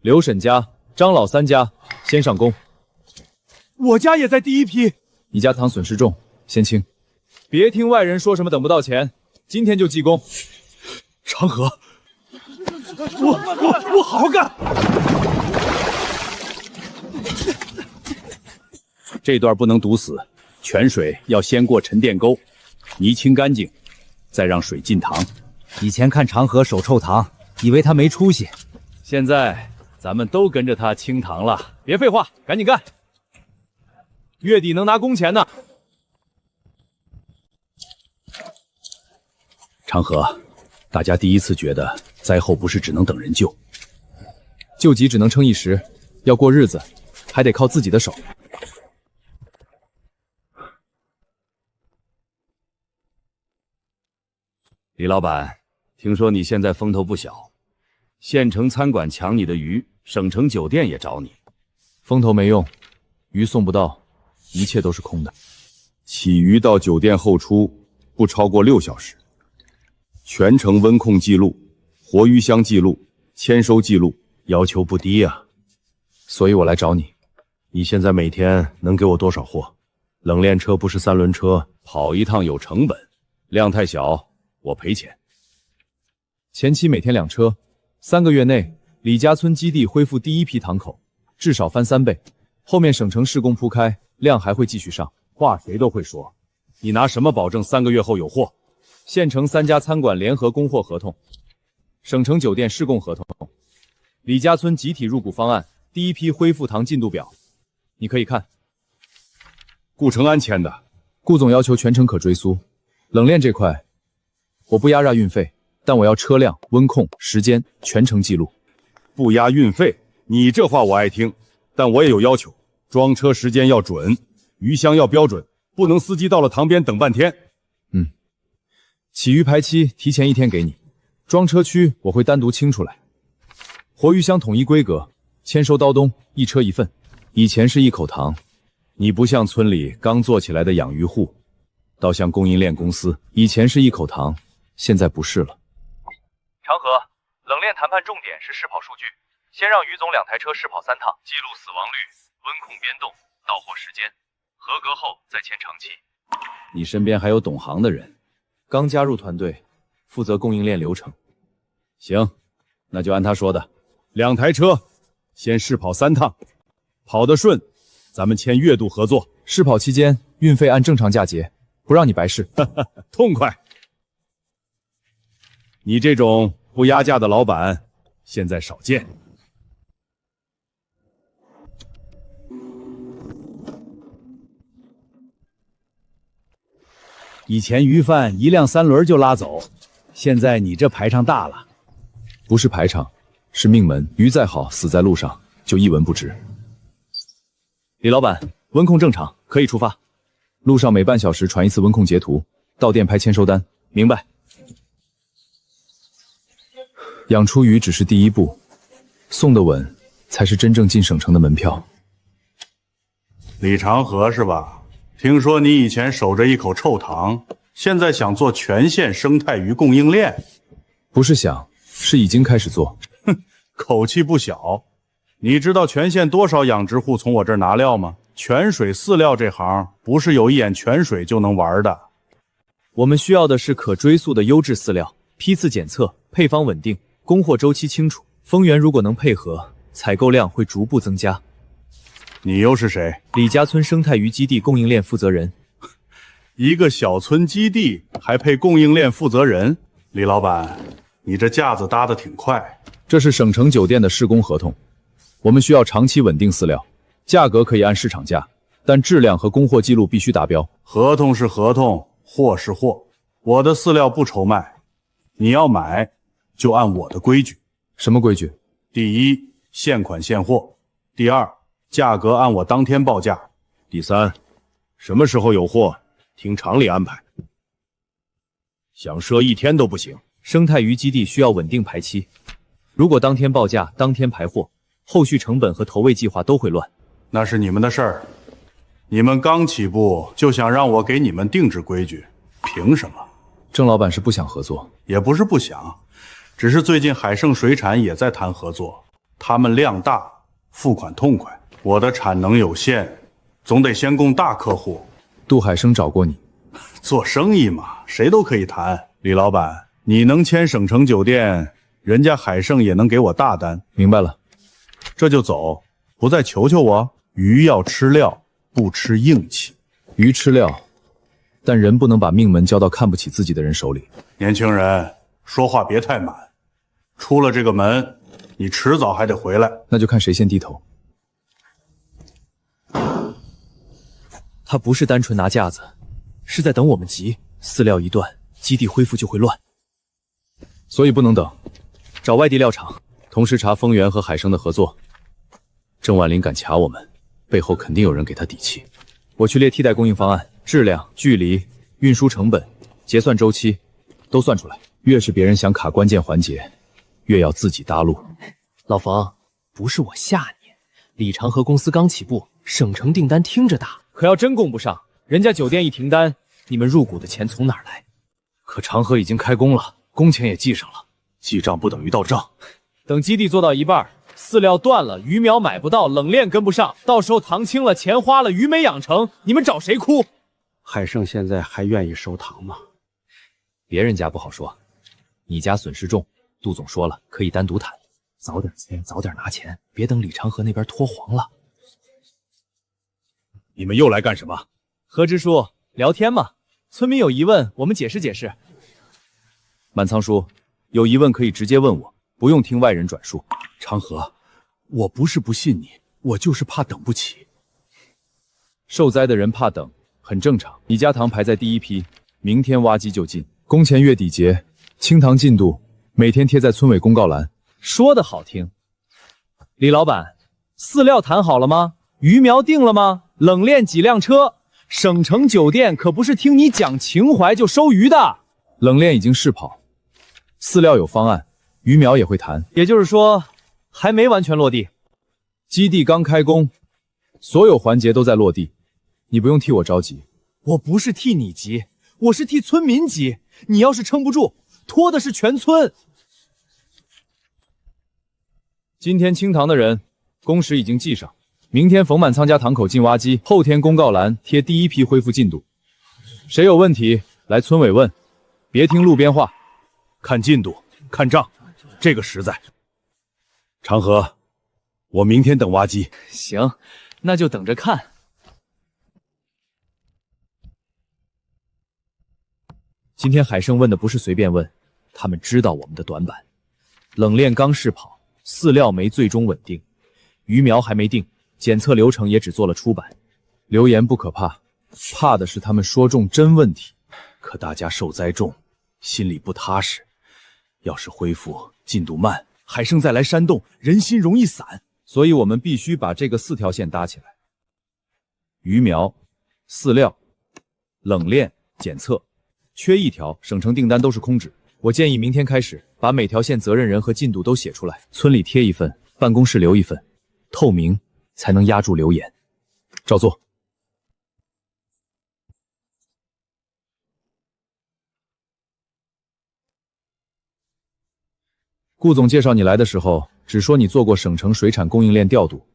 刘婶家、张老三家先上工。我家也在第一批。你家塘损失重，先清。别听外人说什么等不到钱，今天就记工。长河，我好好干。这段不能堵死，泉水要先过沉淀沟，泥清干净，再让水进塘。以前看长河守臭塘，以为他没出息，现在咱们都跟着他清塘了。别废话，赶紧干！月底能拿工钱呢。长河，大家第一次觉得灾后不是只能等人救，救急只能撑一时，要过日子还得靠自己的手。李老板，听说你现在风头不小，县城餐馆抢你的鱼，省城酒店也找你。风头没用，鱼送不到，一切都是空的。起鱼到酒店后出不超过6小时，全程温控记录，活鱼箱记录，签收记录，要求不低啊。所以我来找你。你现在每天能给我多少货？冷链车不是3轮车，跑一趟有成本，量太小我赔钱。前期每天2车，3个月内李家村基地恢复第一批塘口，至少翻3倍。后面省城施工铺开，量还会继续上。话谁都会说，你拿什么保证3个月后有货？县城3家餐馆联合供货合同，省城酒店试供合同，李家村集体入股方案，第一批恢复塘进度表，你可以看。顾承安签的。顾总要求全程可追溯。冷链这块，我不压榨运费，但我要车辆、温控、时间全程记录。不压运费，你这话我爱听，但我也有要求，装车时间要准，鱼箱要标准，不能司机到了塘边等半天。起鱼排期提前1天给你，装车区我会单独清出来。活鱼箱统一规格，签收刀东，1车1份。以前是1口塘，你不像村里刚做起来的养鱼户，倒像供应链公司。以前是1口塘，现在不是了。长河，冷链谈判重点是试跑数据，先让于总2台车试跑3趟，记录死亡率、温控变动、到货时间，合格后再签长期。你身边还有懂行的人，刚加入团队，负责供应链流程。行，那就按他说的，2台车先试跑3趟，跑得顺，咱们签月度合作。试跑期间运费按正常价结，不让你白试。痛快！你这种不压价的老板，现在少见。以前鱼贩一辆3轮就拉走，现在你这排场大了。不是排场，是命门。鱼再好，死在路上就一文不值。李老板，温控正常，可以出发。路上每半小时传1次温控截图，到店拍签收单。明白。养出鱼只是第一步，送得稳才是真正进省城的门票。李长河是吧？听说你以前守着1口臭塘，现在想做全县生态鱼供应链，不是想，是已经开始做。口气不小。你知道全县多少养殖户从我这儿拿料吗？泉水饲料这行不是有一眼泉水就能玩的。我们需要的是可追溯的优质饲料，批次检测，配方稳定，供货周期清楚。丰源如果能配合，采购量会逐步增加。你又是谁？李家村生态鱼基地供应链负责人。一个小村基地还配供应链负责人？李老板，你这架子搭得挺快。这是省城酒店的施工合同，我们需要长期稳定饲料，价格可以按市场价，但质量和供货记录必须达标。合同是合同，货是货，我的饲料不愁卖，你要买就按我的规矩。什么规矩？第一，现款现货；第二，价格按我当天报价；第三，什么时候有货，听厂里安排。想赊一天都不行。生态鱼基地需要稳定排期，如果当天报价、当天排货，后续成本和投喂计划都会乱。那是你们的事儿，你们刚起步就想让我给你们定制规矩，凭什么？郑老板是不想合作？也不是不想，只是最近海盛水产也在谈合作，他们量大，付款痛快，我的产能有限，总得先供大客户。杜海生找过你？做生意嘛，谁都可以谈。李老板，你能签省城酒店，人家海盛也能给我大单。明白了，这就走，不再求求我。鱼要吃料，不吃硬气。鱼吃料，但人不能把命门交到看不起自己的人手里。年轻人，说话别太满。出了这个门，你迟早还得回来。那就看谁先低头。他不是单纯拿架子，是在等我们急。饲料一断，基地恢复就会乱。所以不能等，找外地料厂，同时查丰源和海生的合作。郑万林敢卡我们，背后肯定有人给他底气。我去列替代供应方案，质量、距离、运输成本、结算周期都算出来。越是别人想卡关键环节，越要自己搭路。老冯，不是我吓你，李长河公司刚起步，省城订单听着大，可要真供不上，人家酒店一停单，你们入股的钱从哪儿来？可长河已经开工了，工钱也记上了，记账不等于到账。等基地做到一半，饲料断了，鱼苗买不到，冷链跟不上，到时候糖清了，钱花了，鱼没养成，你们找谁哭？海盛现在还愿意收糖吗？别人家不好说，你家损失重，杜总说了可以单独谈，早点签，早点拿钱，别等李长河那边拖黄了。你们又来干什么？何支书，聊天嘛。村民有疑问，我们解释解释。满仓叔，有疑问可以直接问我，不用听外人转述。长河，我不是不信你，我就是怕等不起。受灾的人怕等，很正常。你家糖排在第一批，明天挖机就进，工钱月底结，清糖进度每天贴在村委公告栏。说的好听。李老板，饲料谈好了吗？鱼苗定了吗？冷链几辆车？省城酒店可不是听你讲情怀就收鱼的。冷链已经试跑，饲料有方案，鱼苗也会谈。也就是说，还没完全落地。基地刚开工，所有环节都在落地，你不用替我着急。我不是替你急，我是替村民急。你要是撑不住，拖的是全村。今天清糖的人，工时已经记上。明天冯满仓家堂口进挖机，后天公告栏贴第一批恢复进度。谁有问题来村委问，别听路边话，看进度，看账，这个实在。长河，我明天等挖机。行，那就等着看。今天海盛问的不是随便问，他们知道我们的短板。冷链刚试跑，饲料没最终稳定，鱼苗还没定。检测流程也只做了出版，流言不可怕，怕的是他们说中真问题。可大家受灾重，心里不踏实。要是恢复进度慢，海盛再来煽动，人心容易散。所以我们必须把这个4条线搭起来：鱼苗、饲料、冷链、检测。缺一条，省城订单都是空纸。我建议明天开始把每条线责任人和进度都写出来，村里贴一份，办公室留一份，透明。才能压住流言。照做。顾总介绍你来的时候，只说你做过省城水产供应链调度。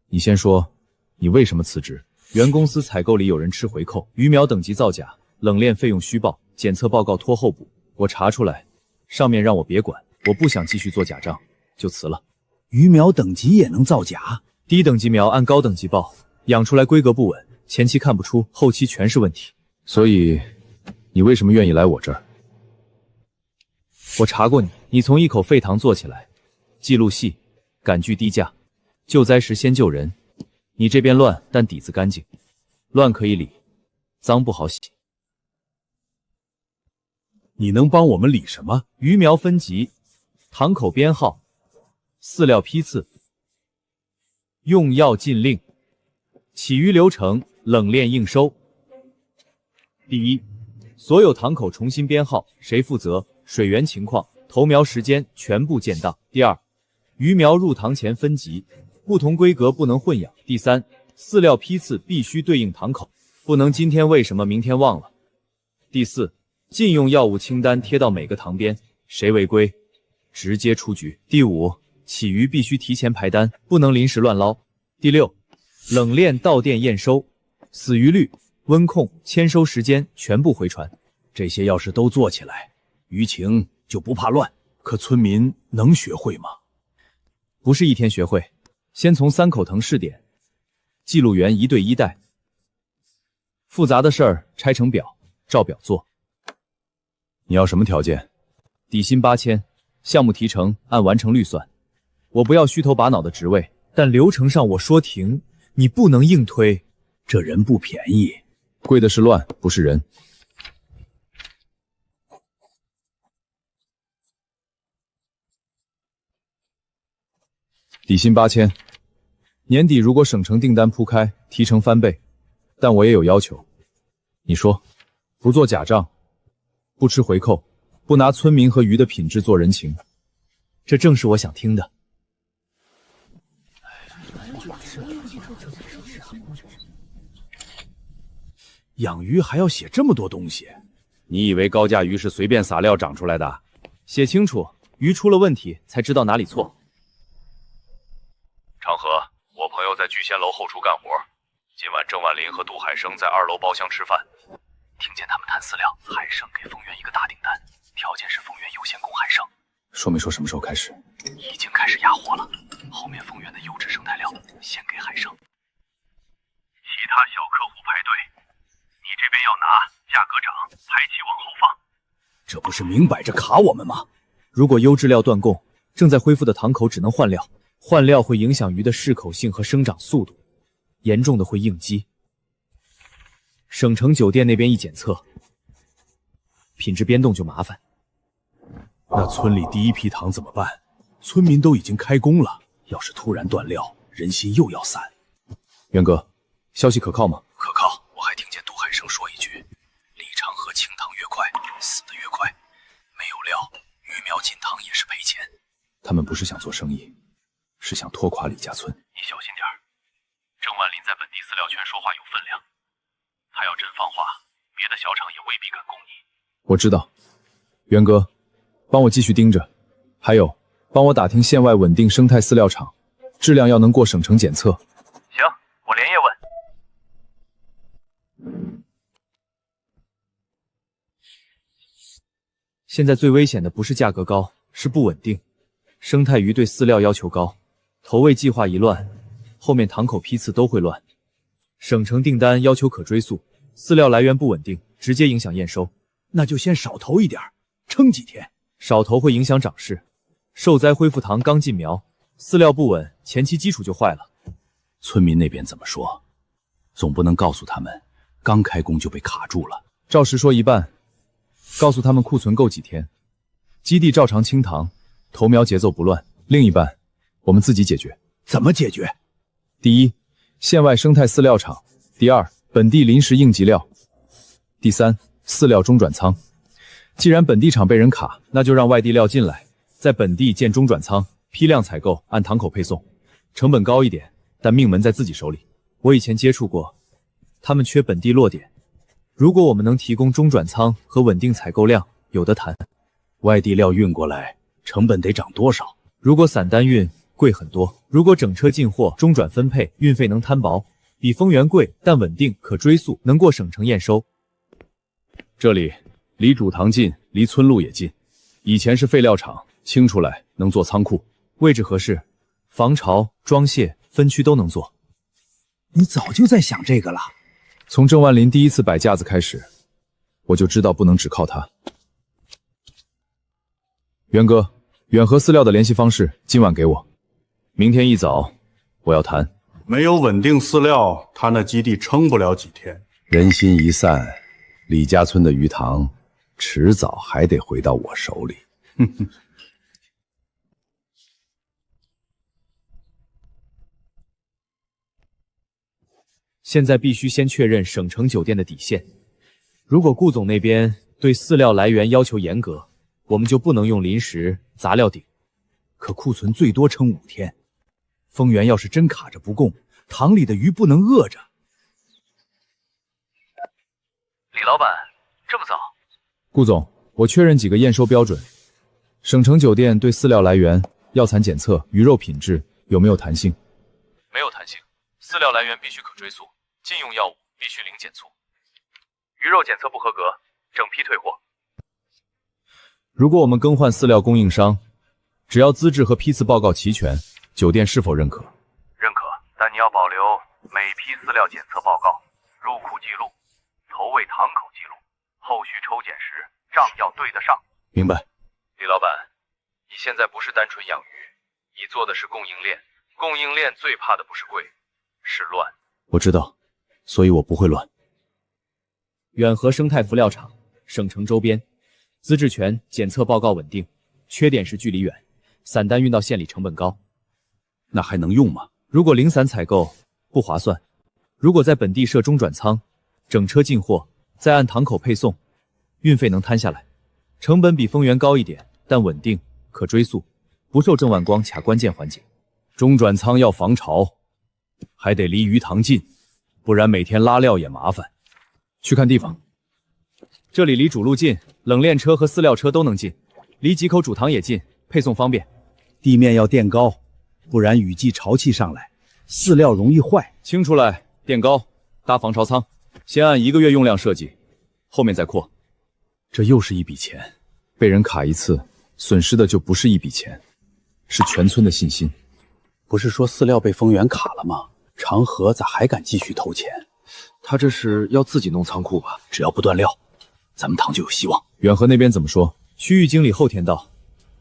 你先说，你为什么辞职？原公司采购里有人吃回扣，鱼苗等级造假，冷链费用虚报，检测报告拖后补，我查出来，上面让我别管，我不想继续做假账，就辞了。鱼苗等级也能造假？低等级苗按高等级报，养出来规格不稳，前期看不出，后期全是问题。所以，你为什么愿意来我这儿？我查过你，你从一口沸塘做起来，记录细，赶巨低价，救灾时先救人。你这边乱，但底子干净，乱可以理，脏不好洗。你能帮我们理什么？鱼苗分级、塘口编号、饲料批次、用药禁令、起鱼流程、冷链应收。第一，所有塘口重新编号，谁负责？水源情况、投苗时间全部建档。第二，鱼苗入塘前分级，不同规格不能混养。第三，饲料批次必须对应塘口，不能今天为什么明天忘了。第四，禁用药物清单贴到每个塘边，谁违规直接出局。第五，起鱼必须提前排单，不能临时乱捞。第六，冷链到店验收，死鱼率、温控、签收时间全部回传。这些要是都做起来，鱼情就不怕乱。可村民能学会吗？不是一天学会，先从3口塘试点，记录员1对1带，复杂的事儿拆成表，照表做。你要什么条件？底薪8000，项目提成按完成率算。我不要虚头巴脑的职位，但流程上我说停，你不能硬推。这人不便宜，贵的是乱，不是人。底薪8000，年底如果省城订单铺开，提成翻倍，但我也有要求。你说，不做假账，不吃回扣，不拿村民和鱼的品质做人情。这正是我想听的。养鱼还要写这么多东西？你以为高价鱼是随便撒料长出来的？写清楚，鱼出了问题才知道哪里错。长河，我朋友在聚贤楼后厨干活，今晚郑万林和杜海生在2楼包厢吃饭，听见他们谈饲料，海生给丰源一个大订单，条件是丰源优先供海生。说没说什么时候开始？已经开始压货了，后面丰源的优质生态料先给海生，其他小客户排队，你这边要拿，价格涨，排期往后放。这不是明摆着卡我们吗？如果优质料断供，正在恢复的塘口只能换料，换料会影响鱼的适口性和生长速度，严重的会应激。省城酒店那边一检测，品质变动就麻烦。那村里第一批塘怎么办？村民都已经开工了，要是突然断料，人心又要散。元哥，消息可靠吗？可靠，我还听见杜海生说一句：李长河清塘越快，死得越快。没有料，鱼苗进塘也是赔钱。他们不是想做生意，是想拖垮李家村。你小心点儿，郑万林在本地饲料圈说话有分量，他要真放话，别的小厂也未必敢供你。我知道，元哥，帮我继续盯着，还有帮我打听县外稳定生态饲料厂，质量要能过省城检测。行，我连夜问。现在最危险的不是价格高，是不稳定。生态鱼对饲料要求高，投喂计划一乱，后面塘口批次都会乱。省城订单要求可追溯，饲料来源不稳定，直接影响验收。那就先少投一点，撑几天。少投会影响长势。受灾恢复塘刚进苗，饲料不稳，前期基础就坏了。村民那边怎么说？总不能告诉他们刚开工就被卡住了。照实说一半，告诉他们库存够几天，基地照常清塘，投苗节奏不乱。另一半我们自己解决。怎么解决？第一，县外生态饲料厂；第二，本地临时应急料；第三，饲料中转仓。既然本地厂被人卡，那就让外地料进来，在本地建中转仓，批量采购，按塘口配送，成本高一点，但命门在自己手里。我以前接触过，他们缺本地落点，如果我们能提供中转仓和稳定采购量，有的谈。外地料运过来，成本得涨多少？如果散单运贵很多，如果整车进货中转分配，运费能摊薄，比丰源贵，但稳定可追溯，能过省城验收。这里离主堂近，离村路也近，以前是废料厂，清出来能做仓库，位置合适，防潮、装卸、分区都能做。你早就在想这个了。从郑万林第一次摆架子开始，我就知道不能只靠他。元哥，远和饲料的联系方式今晚给我，明天一早我要谈。没有稳定饲料，他那基地撑不了几天。人心一散，李家村的鱼塘迟早还得回到我手里。现在必须先确认省城酒店的底线。如果顾总那边对饲料来源要求严格，我们就不能用临时杂料顶。可库存最多撑5天，丰源要是真卡着不供，塘里的鱼不能饿着。李老板，这么早？顾总，我确认几个验收标准。省城酒店对饲料来源、药残检测、鱼肉品质有没有弹性？没有弹性，饲料来源必须可追溯，禁用药物必须零检测。鱼肉检测不合格，整批退货。如果我们更换饲料供应商，只要资质和批次报告齐全，酒店是否认可？认可，但你要保留每批饲料检测报告、入库记录、投喂塘口记录，后续抽检时账要对得上。明白。李老板，你现在不是单纯养鱼，你做的是供应链。供应链最怕的不是贵，是乱。我知道，所以我不会乱。远和生态饲料厂，省城周边，资质全，检测报告稳定。缺点是距离远，散单运到县里成本高。那还能用吗？如果零散采购不划算，如果在本地设中转仓，整车进货，再按塘口配送，运费能摊下来。成本比丰源高一点，但稳定可追溯，不受郑万光卡关键环节。中转仓要防潮，还得离鱼塘近，不然每天拉料也麻烦。去看地方。这里离主路近，冷链车和饲料车都能进，离几口主塘也近，配送方便。地面要垫高，不然雨季潮气上来，饲料容易坏。清出来，垫高，搭防潮舱，先按1个月用量设计，后面再扩。这又是一笔钱，被人卡一次，损失的就不是一笔钱，是全村的信心。不是说饲料被丰源卡了吗？长河咋还敢继续投钱？他这是要自己弄仓库吧？只要不断料，咱们塘就有希望。远和那边怎么说？区域经理后天到，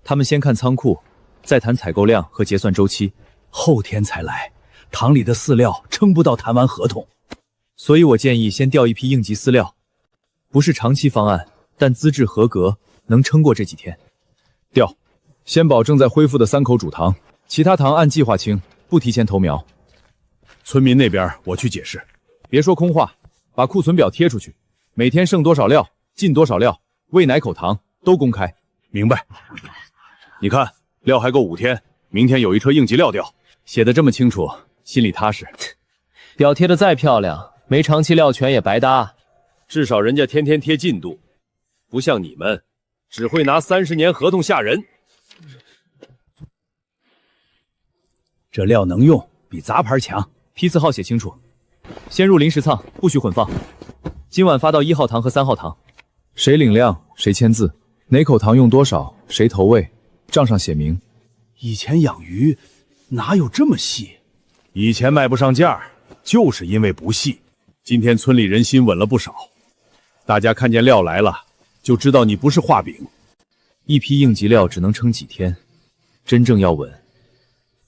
他们先看仓库，再谈采购量和结算周期。后天才来，塘里的饲料撑不到谈完合同。所以我建议先调一批应急饲料，不是长期方案，但资质合格，能撑过这几天。调，先保正在恢复的3口主塘，其他塘按计划清，不提前投苗。村民那边我去解释，别说空话，把库存表贴出去，每天剩多少料，进多少料，喂哪口塘都公开。明白。你看，料还够5天，明天有一车应急料调，写得这么清楚，心里踏实。表贴的再漂亮，没长期料权也白搭。至少人家天天贴进度，不像你们，只会拿30年合同吓人。这料能用，比杂牌强。批次号写清楚，先入临时仓，不许混放。今晚发到1号塘和3号塘。谁领量，谁签字，哪口塘用多少，谁投喂，账上写明。以前养鱼哪有这么细？以前卖不上价，就是因为不细。今天村里人心稳了不少，大家看见料来了，就知道你不是画饼。一批应急料只能撑几天，真正要稳，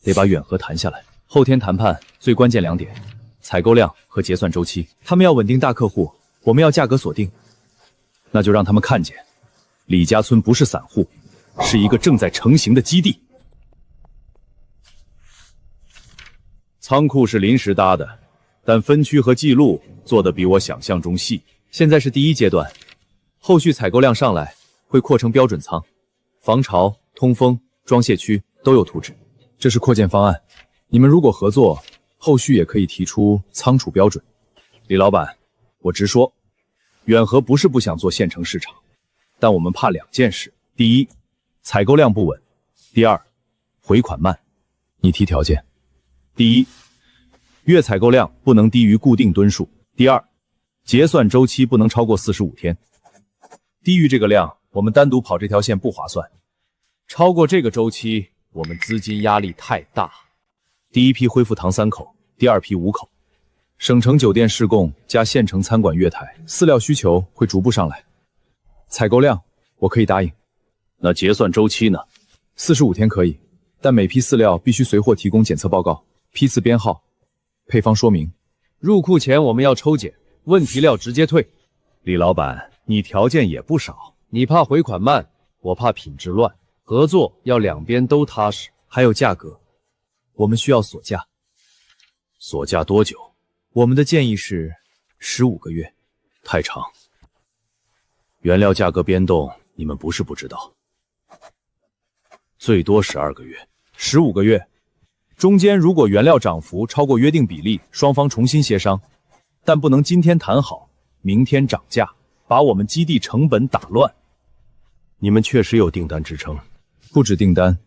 得把远和谈下来。后天谈判最关键2点：采购量和结算周期。他们要稳定大客户，我们要价格锁定。那就让他们看见，李家村不是散户，是一个正在成型的基地。仓库是临时搭的，但分区和记录做得比我想象中细。现在是第1阶段，后续采购量上来会扩成标准仓，防潮、通风、装卸区都有图纸。这是扩建方案，你们如果合作，后续也可以提出仓储标准。李老板，我直说，远和不是不想做县城市场，但我们怕2件事：第一，采购量不稳，第二，回款慢。你提条件。第一，月采购量不能低于固定吨数。第二，结算周期不能超过45天。低于这个量，我们单独跑这条线不划算；超过这个周期，我们资金压力太大。第一批恢复堂3口，第二批5口。省城酒店试供加县城餐馆月台，饲料需求会逐步上来。采购量我可以答应。那结算周期呢？45天可以，但每批饲料必须随货提供检测报告、批次编号、配方说明。入库前我们要抽检，问题料直接退。李老板，你条件也不少。你怕回款慢，我怕品质乱。合作要两边都踏实。还有价格，我们需要锁价。锁价多久？我们的建议是15个月。太长。原料价格变动，你们不是不知道。最多12个月。15个月。中间如果原料涨幅超过约定比例，双方重新协商，但不能今天谈好，明天涨价，把我们基地成本打乱。你们确实有订单支撑。不止订单，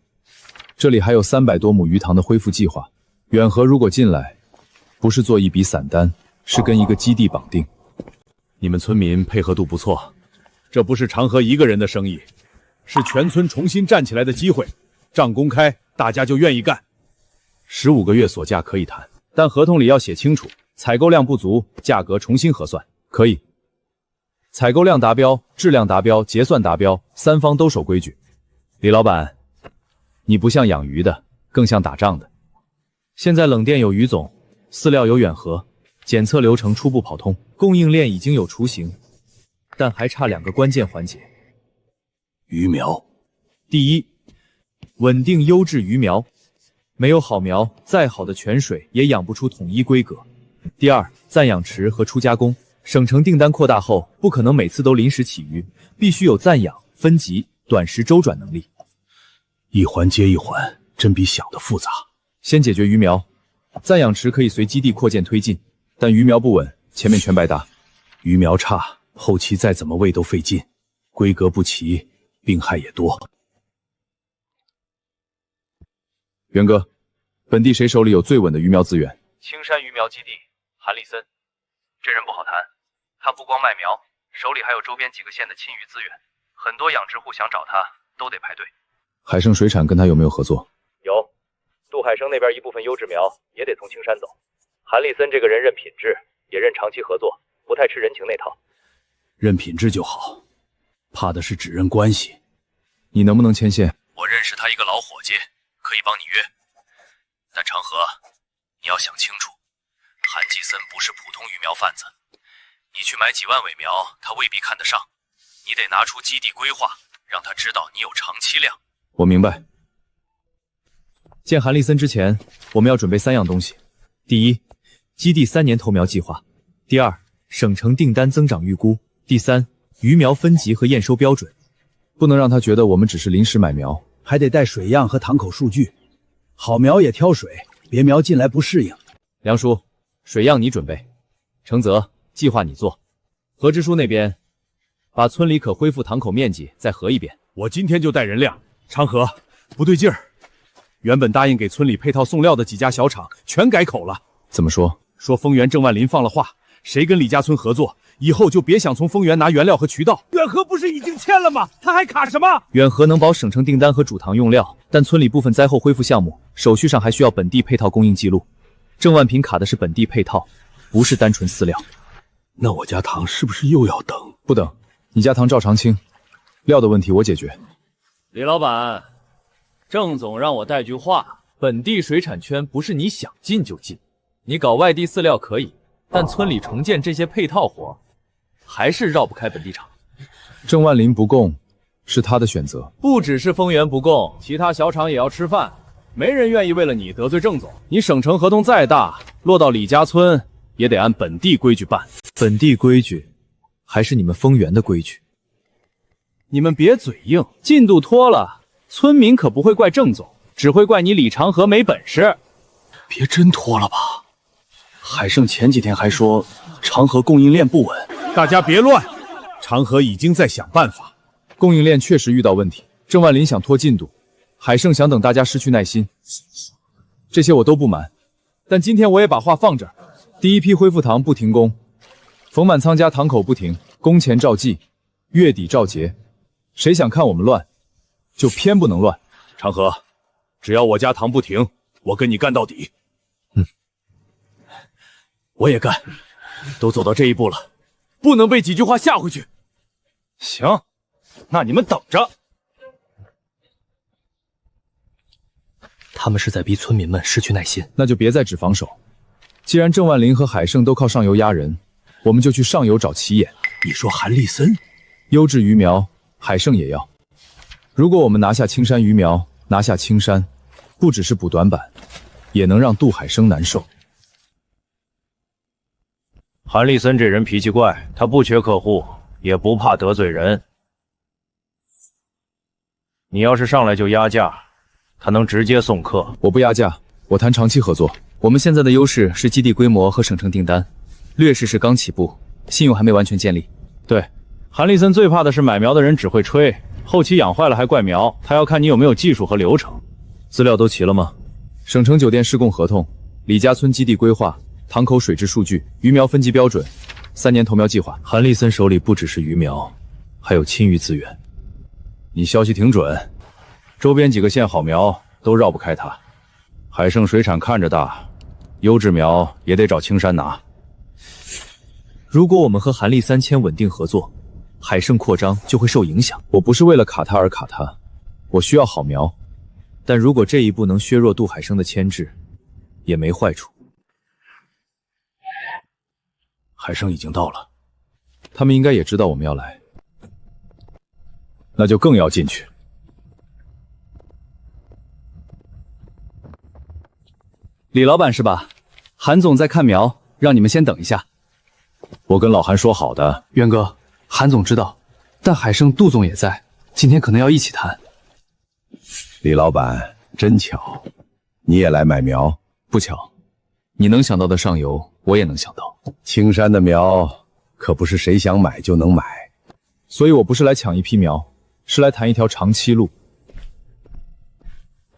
这里还有300多亩鱼塘的恢复计划。远河如果进来，不是做一笔散单，是跟一个基地绑定。你们村民配合度不错，这不是长河一个人的生意，是全村重新站起来的机会。账公开，大家就愿意干。15个月锁价可以谈，但合同里要写清楚，采购量不足，价格重新核算。可以。采购量达标，质量达标，结算达标，3方都守规矩。李老板，你不像养鱼的，更像打仗的。现在冷店有于总，饲料有远河，检测流程初步跑通，供应链已经有雏形，但还差2个关键环节。鱼苗。第一，稳定优质鱼苗，没有好苗，再好的泉水也养不出统一规格。第二，暂养池和初加工。省城订单扩大后，不可能每次都临时起鱼，必须有暂养、分级、短时周转能力。一环接一环，真比想的复杂。先解决鱼苗，暂养池可以随基地扩建推进，但鱼苗不稳，前面全白搭。鱼苗差，后期再怎么喂都费劲，规格不齐，病害也多。元哥，本地谁手里有最稳的鱼苗资源？青山鱼苗基地，韩立森，这人不好谈。他不光卖苗，手里还有周边几个县的亲鱼资源，很多养殖户想找他都得排队。海盛水产跟他有没有合作？有，杜海生那边一部分优质苗也得从青山走。韩立森这个人认品质，也认长期合作，不太吃人情那套。认品质就好，怕的是只认关系。你能不能牵线？我认识他一个老伙计，可以帮你约。但长河，你要想清楚，韩继森不是普通鱼苗贩子。你去买几万尾苗，他未必看得上。你得拿出基地规划，让他知道你有长期量。我明白。见韩立森之前，我们要准备3样东西：第一，基地3年投苗计划；第二，省城订单增长预估；第三，鱼苗分级和验收标准。不能让他觉得我们只是临时买苗，还得带水样和堂口数据。好苗也挑水，别苗进来不适应。梁叔，水样你准备，程泽计划你做，何支书那边把村里可恢复堂口面积再核一遍。我今天就带人量。长河，不对劲儿，原本答应给村里配套送料的几家小厂全改口了。怎么说？说丰源郑万林放了话，谁跟李家村合作，以后就别想从丰源拿原料和渠道。远河不是已经签了吗？他还卡什么？远河能保省城订单和主堂用料，但村里部分灾后恢复项目手续上还需要本地配套供应记录。郑万平卡的是本地配套，不是单纯饲料。那我家糖是不是又要等？不等，你家糖照常清，料的问题我解决。李老板，郑总让我带句话：本地水产圈不是你想进就进，你搞外地饲料可以，但村里重建这些配套活，还是绕不开本地厂。郑万林不供，是他的选择。不只是丰源不供，其他小厂也要吃饭，没人愿意为了你得罪郑总。你省城合同再大，落到李家村也得按本地规矩办。本地规矩，还是你们丰源的规矩？你们别嘴硬，进度拖了，村民可不会怪郑总，只会怪你李长河没本事。别真拖了吧？海盛前几天还说长河供应链不稳。大家别乱，长河已经在想办法。供应链确实遇到问题，郑万林想拖进度，海胜想等大家失去耐心，这些我都不瞒。但今天我也把话放这儿：第一批恢复堂不停工，冯满仓家堂口不停，工前照祭，月底照结。谁想看我们乱，就偏不能乱。长河，只要我家堂不停，我跟你干到底。我也干。都走到这一步了，不能被几句话吓回去。行，那你们等着。他们是在逼村民们失去耐心，那就别再只防守。既然郑万林和海胜都靠上游压人，我们就去上游找奇眼。你说韩立森，优质鱼苗，海胜也要。如果我们拿下青山鱼苗，拿下青山，不只是补短板，也能让杜海生难受。韩立森这人脾气怪，他不缺客户，也不怕得罪人。你要是上来就压价，他能直接送客。我不压价，我谈长期合作。我们现在的优势是基地规模和省城订单，劣势是刚起步，信用还没完全建立。对，韩立森最怕的是买苗的人只会吹，后期养坏了还怪苗。他要看你有没有技术和流程。资料都齐了吗？省城酒店施工合同、李家村基地规划、堂口水质数据、鱼苗分级标准、3年投苗计划。韩立森手里不只是鱼苗，还有青鱼资源。你消息挺准，周边几个县好苗都绕不开他。海胜水产看着大，优质苗也得找青山拿。如果我们和韩立三签稳定合作，海胜扩张就会受影响。我不是为了卡他而卡他，我需要好苗。但如果这一步能削弱杜海生的牵制，也没坏处。海生已经到了，他们应该也知道我们要来，那就更要进去。李老板是吧？韩总在看苗，让你们先等一下。我跟老韩说好的。渊哥，韩总知道，但海胜杜总也在，今天可能要一起谈。李老板，真巧，你也来买苗？不巧，你能想到的上游，我也能想到。青山的苗可不是谁想买就能买，所以我不是来抢一批苗，是来谈一条长期路。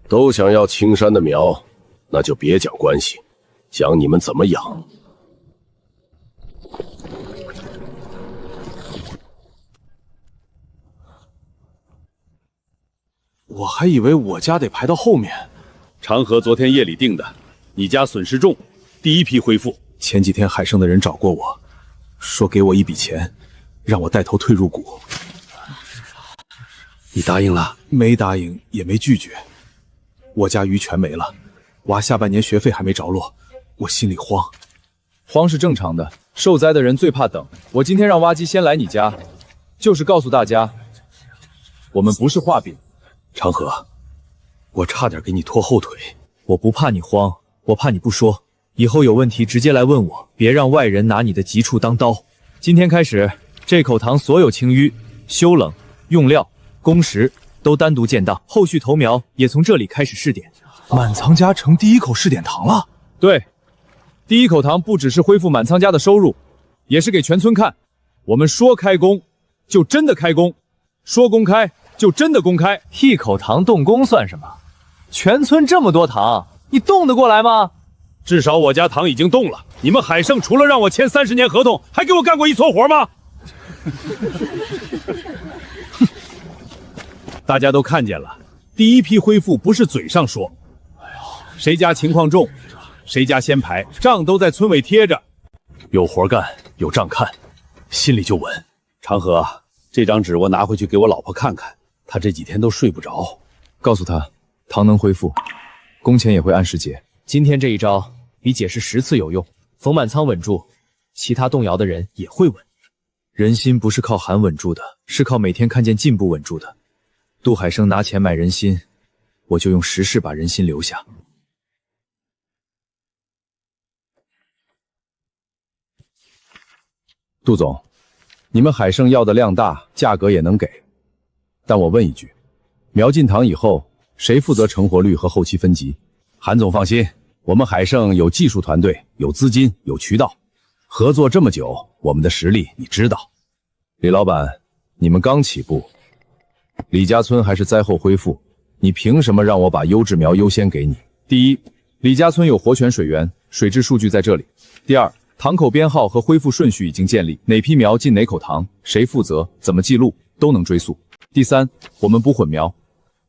都想要青山的苗，那就别讲关系，讲你们怎么养。我还以为我家得排到后面。长河昨天夜里定的，你家损失重，第一批恢复。前几天海胜的人找过我，说给我一笔钱，让我带头退入股。你答应了？没答应，也没拒绝。我家鱼全没了，娃下半年学费还没着落，我心里慌。慌是正常的，受灾的人最怕等。我今天让挖机先来你家，就是告诉大家，我们不是画饼。长河，我差点给你拖后腿。我不怕你慌，我怕你不说。以后有问题直接来问我，别让外人拿你的急处当刀。今天开始，这口塘所有青淤、修冷、用料、工时都单独建档，后续投苗也从这里开始试点。满仓家成第一口试点塘了。对，第一口塘不只是恢复满仓家的收入，也是给全村看，我们说开工就真的开工，说公开就真的公开。一口塘动工算什么？全村这么多塘，你动得过来吗？至少我家塘已经动了。你们海胜除了让我签30年合同，还给我干过一撮活吗？大家都看见了，第一批恢复不是嘴上说，谁家情况重，谁家先排，账都在村委贴着，有活干，有账看，心里就稳。长河，这张纸我拿回去给我老婆看看，她这几天都睡不着。告诉她，塘能恢复，工钱也会按时结。今天这一招比解释10次有用。冯满仓稳住，其他动摇的人也会稳。人心不是靠喊稳住的，是靠每天看见进步稳住的。杜海生拿钱买人心，我就用实事把人心留下。杜总，你们海胜要的量大，价格也能给，但我问一句，苗进塘以后，谁负责成活率和后期分级？韩总放心，我们海胜有技术团队，有资金，有渠道，合作这么久，我们的实力你知道。李老板，你们刚起步，李家村还是灾后恢复，你凭什么让我把优质苗优先给你？第一，李家村有活泉水源，水质数据在这里。第二，塘口编号和恢复顺序已经建立，哪批苗进哪口塘，谁负责，怎么记录，都能追溯。第三，我们不混苗，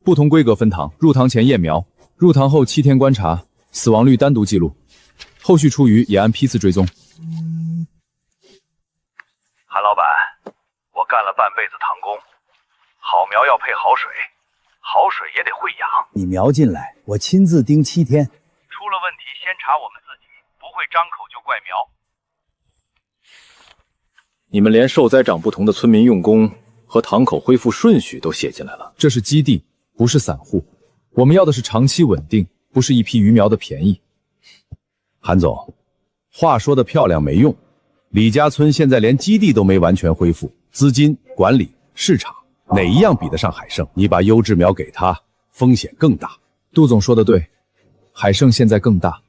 不同规格分塘，入塘前验苗，入塘后7天观察，死亡率单独记录，后续出鱼也按批次追踪。韩老板，我干了半辈子塘工，好苗要配好水，好水也得会养。你苗进来，我亲自盯7天，出了问题先查我们自己，不会张口就怪苗。你们连受灾长不同的村民用工和塘口恢复顺序都写进来了。这是基地，不是散户。我们要的是长期稳定，不是一批鱼苗的便宜。韩总，话说的漂亮没用，李家村现在连基地都没完全恢复，资金、管理、市场哪一样比得上海盛？你把优质苗给他，风险更大。杜总说的对，海盛现在更大，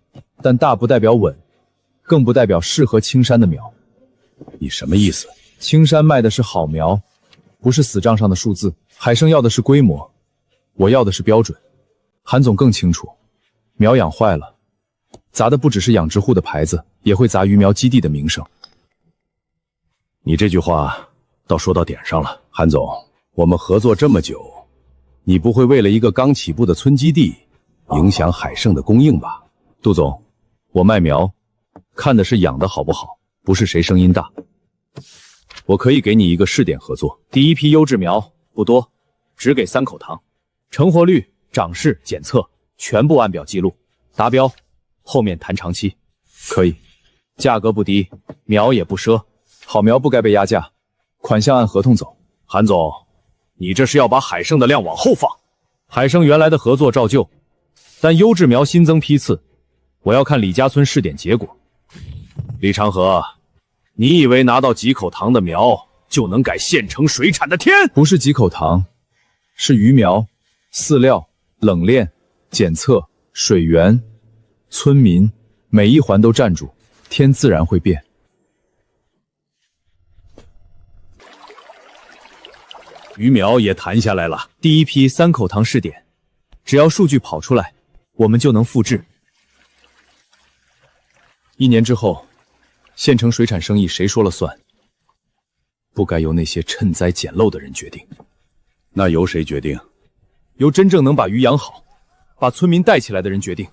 但大不代表稳，更不代表适合青山的苗。你什么意思？青山卖的是好苗，不是死账上的数字。海盛要的是规模，我要的是标准。韩总更清楚，苗养坏了，砸的不只是养殖户的牌子，也会砸鱼苗基地的名声。你这句话倒说到点上了，韩总，我们合作这么久，你不会为了一个刚起步的村基地影响海盛的供应吧？杜总，我卖苗看的是养的好不好，不是谁声音大。我可以给你一个试点合作，第一批优质苗不多，只给3口塘，成活率、长势、检测全部按表记录，达标后面谈长期。可以，价格不低，苗也不赊，好苗不该被压价，款项按合同走。韩总，你这是要把海盛的量往后放。海盛原来的合作照旧，但优质苗新增批次，我要看李家村试点结果。李长河，你以为拿到几口塘的苗就能改县城水产的天？不是几口塘，是鱼苗、饲料、冷链、检测、水源、村民，每一环都站住，天自然会变。鱼苗也谈下来了，第一批3口塘试点，只要数据跑出来，我们就能复制。1年之后，县城水产生意谁说了算？不该由那些趁灾捡漏的人决定。那由谁决定？由真正能把鱼养好、把村民带起来的人决定。